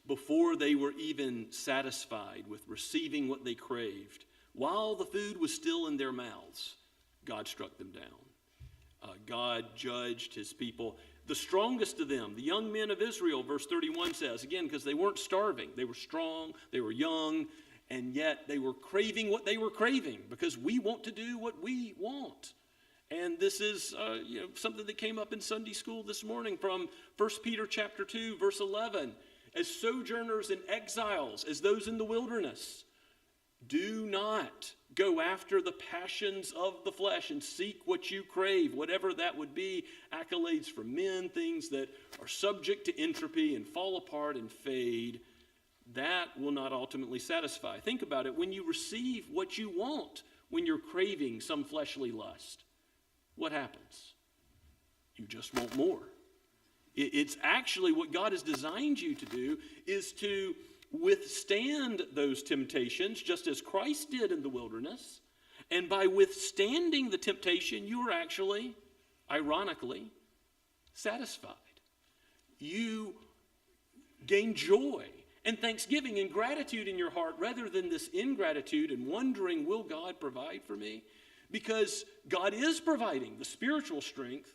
Before they were even satisfied with receiving what they craved, while the food was still in their mouths, God struck them down. God judged his people. The strongest of them, the young men of Israel, verse 31 says, again, because they weren't starving. They were strong, they were young, and yet they were craving what they were craving, because we want to do what we want. And this is something that came up in Sunday school this morning from 1 Peter chapter 2, verse 11. As sojourners and exiles, as those in the wilderness, do not go after the passions of the flesh and seek what you crave, whatever that would be, accolades from men, things that are subject to entropy and fall apart and fade. That will not ultimately satisfy. Think about it. When you receive what you want, when you're craving some fleshly lust, what happens? You just want more. It's actually what God has designed you to do is to withstand those temptations, just as Christ did in the wilderness. And by withstanding the temptation, you are actually, ironically, satisfied. You gain joy and thanksgiving and gratitude in your heart rather than this ingratitude and wondering, will God provide for me? Because God is providing the spiritual strength,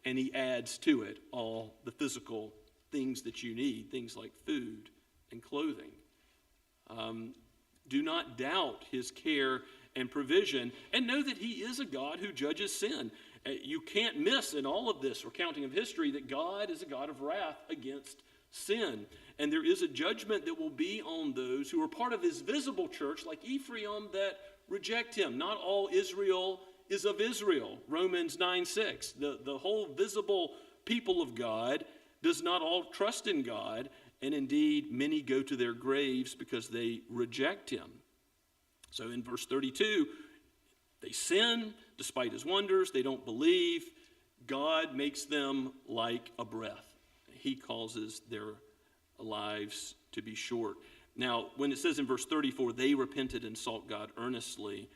and he adds to it all the physical things that you need, things like food and clothing. Do not doubt his care and provision, and know that he is a God who judges sin. You can't miss in all of this recounting of history that God is a God of wrath against sin. And there is a judgment that will be on those who are part of his visible church, like Ephraim, that reject him. Not all Israel is of Israel. Romans 9:6. The whole visible people of God does not all trust in God, and indeed many go to their graves because they reject him. So in verse 32, they sin despite his wonders. They don't believe. God makes them like a breath. He causes their lives to be short. Now, when it says in verse 34, they repented and sought God earnestly,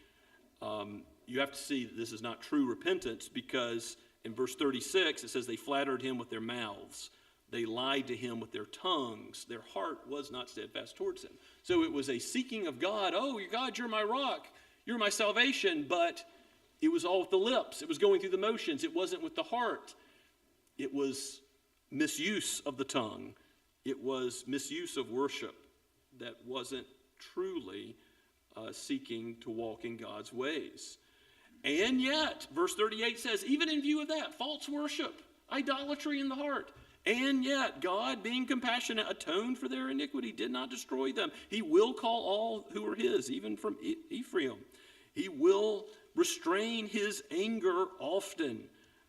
you have to see that this is not true repentance, because in verse 36, it says they flattered him with their mouths. They lied to him with their tongues. Their heart was not steadfast towards him. So it was a seeking of God. Oh, God, you're my rock. You're my salvation. But it was all with the lips. It was going through the motions. It wasn't with the heart. It was misuse of the tongue. It was misuse of worship that wasn't truly seeking to walk in God's ways. And yet, verse 38 says, even in view of that, false worship, idolatry in the heart, and yet God, being compassionate, atoned for their iniquity, did not destroy them. He will call all who are his, even from Ephraim. He will restrain his anger often.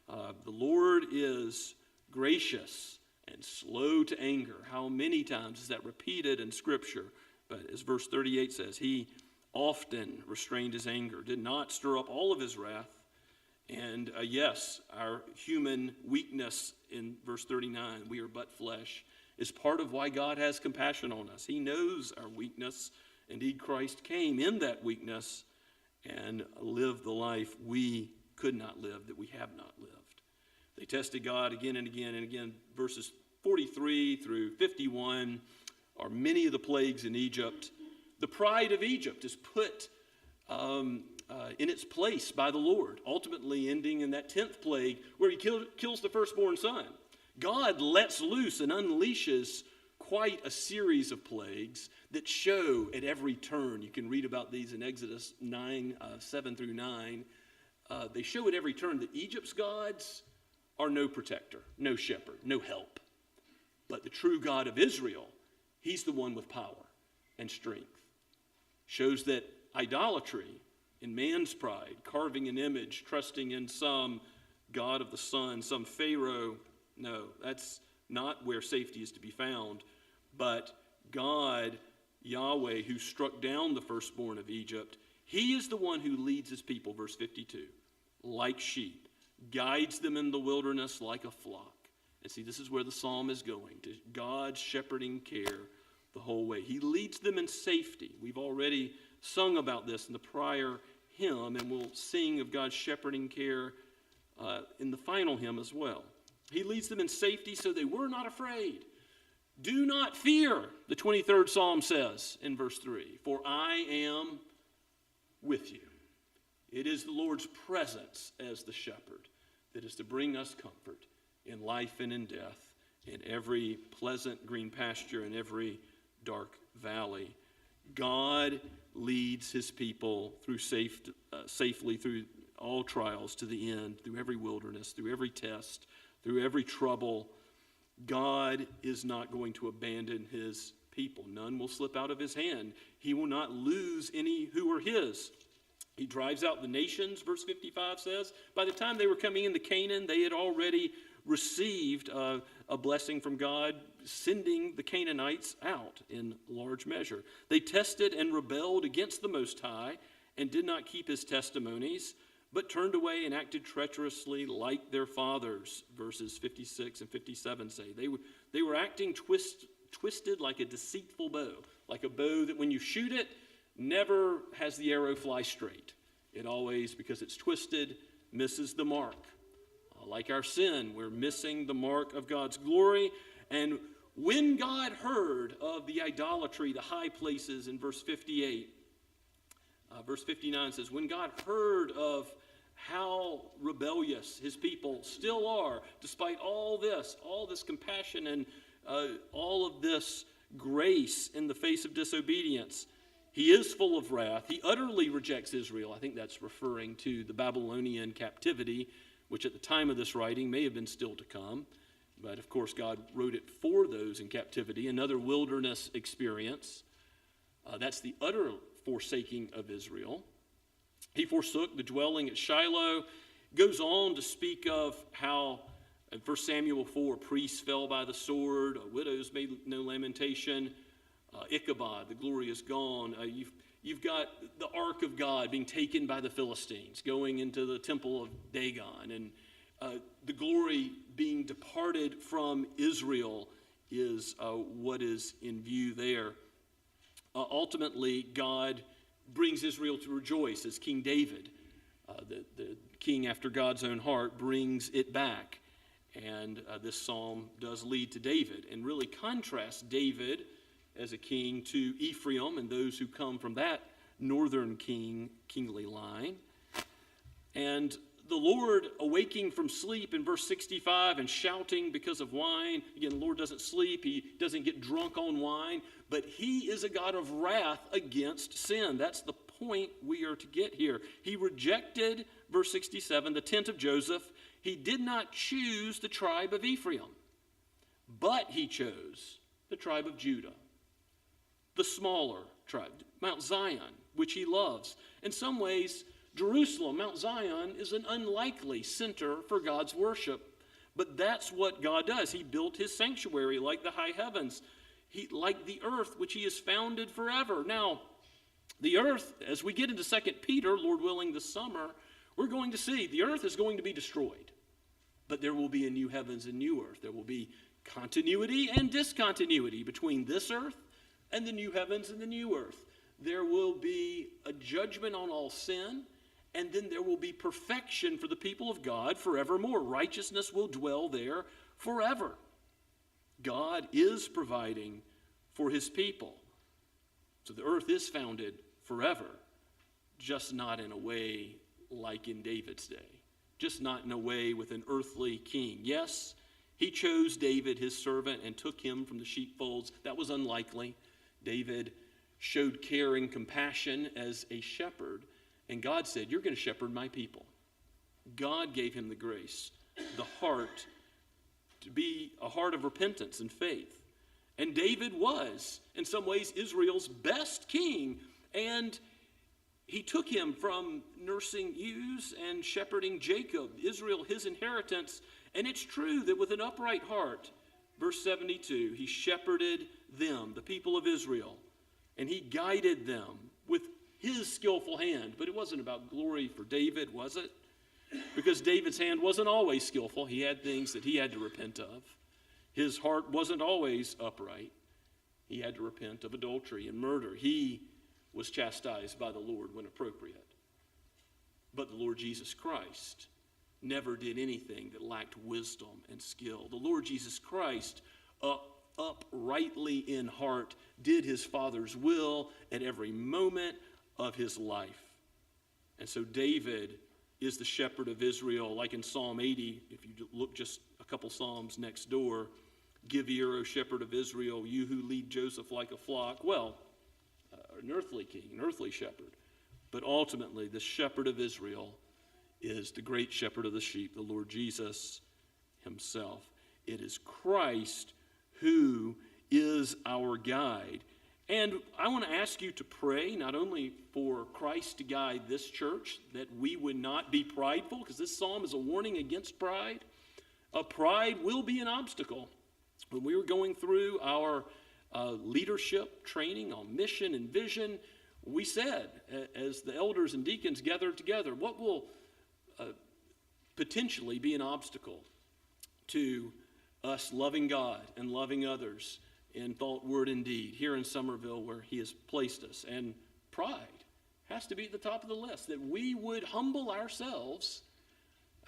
The Lord is gracious and slow to anger. How many times is that repeated in Scripture? But as verse 38 says, he often restrained his anger, did not stir up all of his wrath. And yes, our human weakness in verse 39, we are but flesh, is part of why God has compassion on us. He knows our weakness. Indeed, Christ came in that weakness and lived the life we could not live, that we have not lived. They tested God again and again and again. Verses 43 through 51 are many of the plagues in Egypt. The pride of Egypt is put in its place by the Lord, ultimately ending in that 10th plague where he kills the firstborn son. God lets loose and unleashes quite a series of plagues that show at every turn. You can read about these in Exodus 7 through 9. They show at every turn that Egypt's gods are no protector, no shepherd, no help. But the true God of Israel, he's the one with power and strength. Shows that idolatry in man's pride, carving an image, trusting in some god of the sun, some pharaoh, no, that's not where safety is to be found. But God, Yahweh, who struck down the firstborn of Egypt, he is the one who leads his people, verse 52, like sheep, guides them in the wilderness like a flock. And see, this is where the psalm is going, to God's shepherding care the whole way. He leads them in safety. We've already sung about this in the prior hymn, and we'll sing of God's shepherding care in the final hymn as well. He leads them in safety so they were not afraid. Do not fear, the 23rd Psalm says in verse 3, for I am with you. It is the Lord's presence as the shepherd that is to bring us comfort in life and in death, in every pleasant green pasture and every dark valley. God leads his people through safely through all trials to the end, through every wilderness, through every test, through every trouble. God is not going to abandon his people. None will slip out of his hand. He will not lose any who are his. He drives out the nations, verse 55 says. By the time they were coming into Canaan, they had already received a blessing from God, sending the Canaanites out in large measure. They tested and rebelled against the Most High and did not keep his testimonies, but turned away and acted treacherously like their fathers, verses 56 and 57 say. They were acting twisted like a deceitful bow, like a bow that when you shoot it, never has the arrow fly straight. It always, because it's twisted, misses the mark. Like our sin, we're missing the mark of God's glory. And when God heard of the idolatry, the high places in verse 58, verse 59 says, when God heard of how rebellious his people still are, despite all this compassion and all of this grace in the face of disobedience, he is full of wrath. He utterly rejects Israel. I think that's referring to the Babylonian captivity, which at the time of this writing may have been still to come. But of course, God wrote it for those in captivity, another wilderness experience. That's the utter forsaking of Israel. He forsook the dwelling at Shiloh. Goes on to speak of how in 1 Samuel 4, priests fell by the sword, widows made no lamentation. Ichabod, the glory is gone. You've got the ark of God being taken by the Philistines, going into the temple of Dagon, and the glory being departed from Israel is what is in view there. Ultimately, God brings Israel to rejoice as King David, the king after God's own heart, brings it back. And this psalm does lead to David and really contrasts David as a king to Ephraim and those who come from that northern kingly line. And the Lord awaking from sleep in verse 65 and shouting because of wine. Again, the Lord doesn't sleep. He doesn't get drunk on wine. But he is a God of wrath against sin. That's the point we are to get here. He rejected, verse 67, the tent of Joseph. He did not choose the tribe of Ephraim, but he chose the tribe of Judah, the smaller tribe, Mount Zion, which he loves. In some ways, Jerusalem, Mount Zion, is an unlikely center for God's worship. But that's what God does. He built his sanctuary like the high heavens, like the earth, which he has founded forever. Now, the earth, as we get into 2 Peter, Lord willing, this summer, we're going to see the earth is going to be destroyed. But there will be a new heavens and new earth. There will be continuity and discontinuity between this earth and the new heavens and the new earth. There will be a judgment on all sin, and then there will be perfection for the people of God forevermore. Righteousness will dwell there forever. God is providing for his people. So the earth is founded forever, just not in a way like in David's day, just not in a way with an earthly king. Yes, he chose David, his servant, and took him from the sheepfolds. That was unlikely. David showed care and compassion as a shepherd, and God said, "You're going to shepherd my people." God gave him the grace, the heart, to be a heart of repentance and faith. And David was, in some ways, Israel's best king, and he took him from nursing ewes and shepherding Jacob, Israel, his inheritance. And it's true that with an upright heart, verse 72, he shepherded them, the people of Israel, and he guided them with his skillful hand. But it wasn't about glory for David, was it? Because David's hand wasn't always skillful. He had things that he had to repent of. His heart wasn't always upright. He had to repent of adultery and murder. He was chastised by the Lord when appropriate. But the Lord Jesus Christ never did anything that lacked wisdom and skill. The Lord Jesus Christ, uprightly in heart, did his Father's will at every moment of his life. And so David is the shepherd of Israel, like in Psalm 80, if you look just a couple psalms next door. "Give ear, O shepherd of Israel, you who lead Joseph like a flock." Well, an earthly king, an earthly shepherd. But ultimately, the shepherd of Israel is the great shepherd of the sheep, the Lord Jesus himself. It is Christ who is our guide. And I want to ask you to pray not only for Christ to guide this church, that we would not be prideful, because this psalm is a warning against pride. Pride will be an obstacle. When we were going through our leadership training on mission and vision, we said, as the elders and deacons gathered together, what will potentially be an obstacle to us loving God and loving others in thought, word, and deed here in Somerville where he has placed us? And pride has to be at the top of the list, that we would humble ourselves.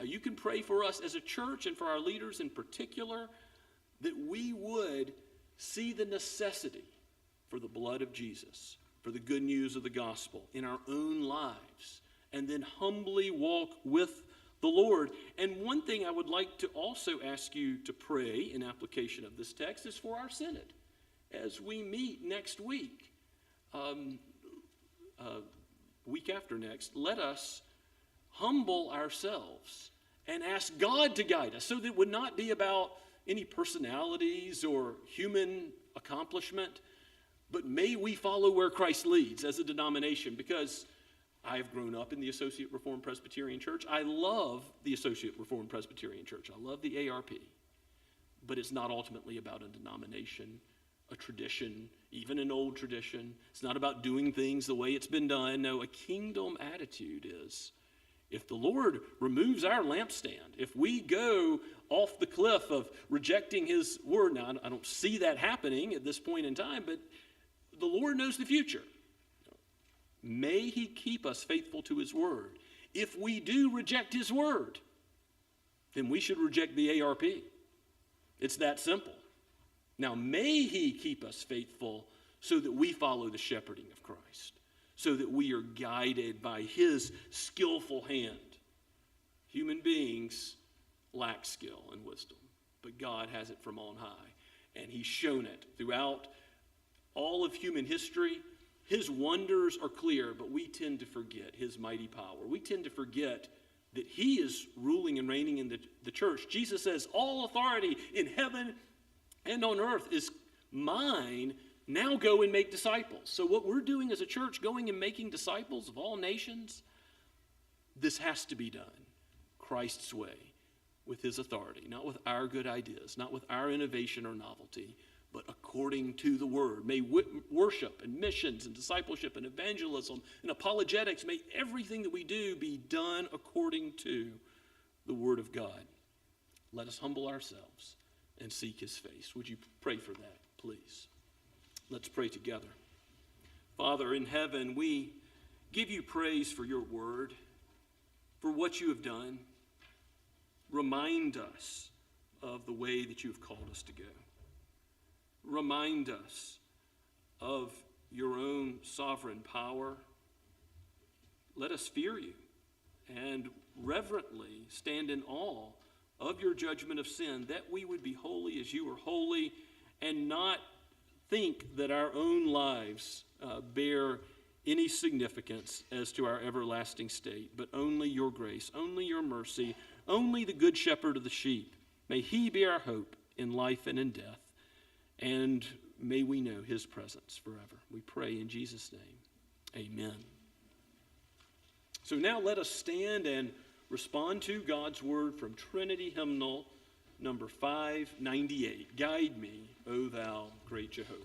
You can pray for us as a church and for our leaders in particular, that we would see the necessity for the blood of Jesus, for the good news of the gospel in our own lives, and then humbly walk with the Lord. And one thing I would like to also ask you to pray in application of this text is for our synod. As we meet next week, week after next, let us humble ourselves and ask God to guide us, so that it would not be about any personalities or human accomplishment, but may we follow where Christ leads as a denomination, because I've grown up in the Associate Reformed Presbyterian Church. I love the Associate Reformed Presbyterian Church. I love the ARP. But it's not ultimately about a denomination, a tradition, even an old tradition. It's not about doing things the way it's been done. No, a kingdom attitude is If the Lord removes our lampstand, if we go off the cliff of rejecting his word, now I don't see that happening at this point in time, but the Lord knows the future. May he keep us faithful to his word. If we do reject his word, then we should reject the ARP. It's that simple. Now, may he keep us faithful so that we follow the shepherding of Christ, so that we are guided by his skillful hand. Human beings lack skill and wisdom, but God has it from on high, and he's shown it throughout all of human history. His wonders are clear, but we tend to forget his mighty power. We tend to forget that he is ruling and reigning in the church. Jesus says, all authority in heaven and on earth is mine. Now go and make disciples. So what we're doing as a church, going and making disciples of all nations, this has to be done Christ's way, with his authority, not with our good ideas, not with our innovation or novelty, but according to the word. May worship and missions and discipleship and evangelism and apologetics, may everything that we do be done according to the word of God. Let us humble ourselves and seek his face. Would you pray for that, please? Let's pray together. Father in heaven, we give you praise for your word, for what you have done. Remind us of the way that you have called us to go. Remind us of your own sovereign power. Let us fear you and reverently stand in awe of your judgment of sin, that we would be holy as you are holy, and not think that our own lives bear any significance as to our everlasting state, but only your grace, only your mercy, only the good shepherd of the sheep. May he be our hope in life and in death, and may we know his presence forever. We pray in Jesus' name. Amen. So now let us stand and respond to God's word from Trinity Hymnal number 598. Guide me, O thou great Jehovah.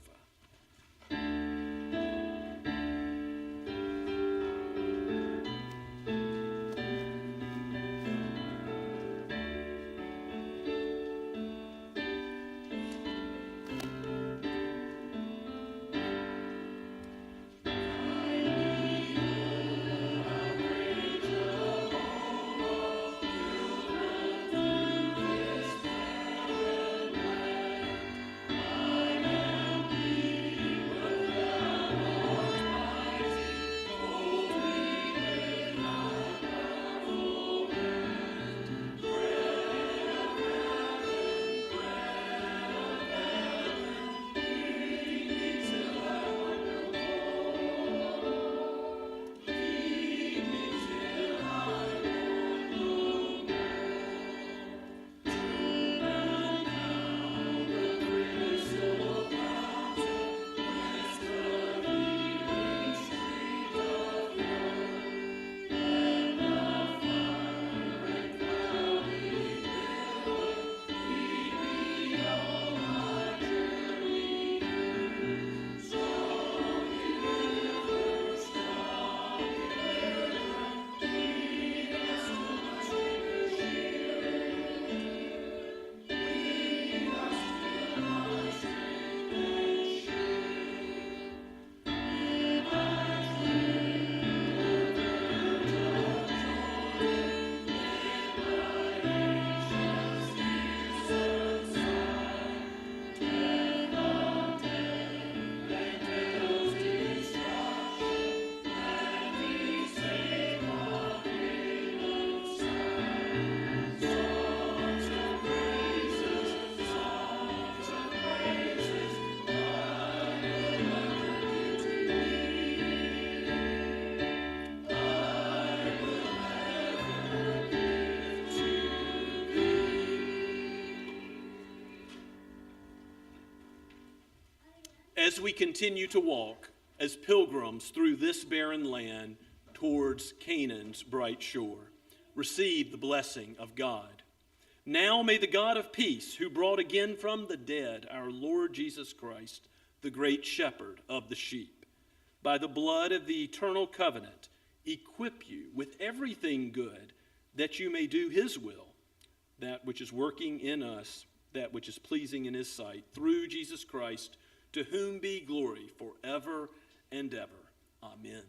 As we continue to walk as pilgrims through this barren land towards Canaan's bright shore, receive the blessing of God. Now may the God of peace, who brought again from the dead our Lord Jesus Christ, the great shepherd of the sheep, by the blood of the eternal covenant, equip you with everything good, that you may do his will, that which is working in us, that which is pleasing in his sight, through Jesus Christ, to whom be glory forever and ever. Amen.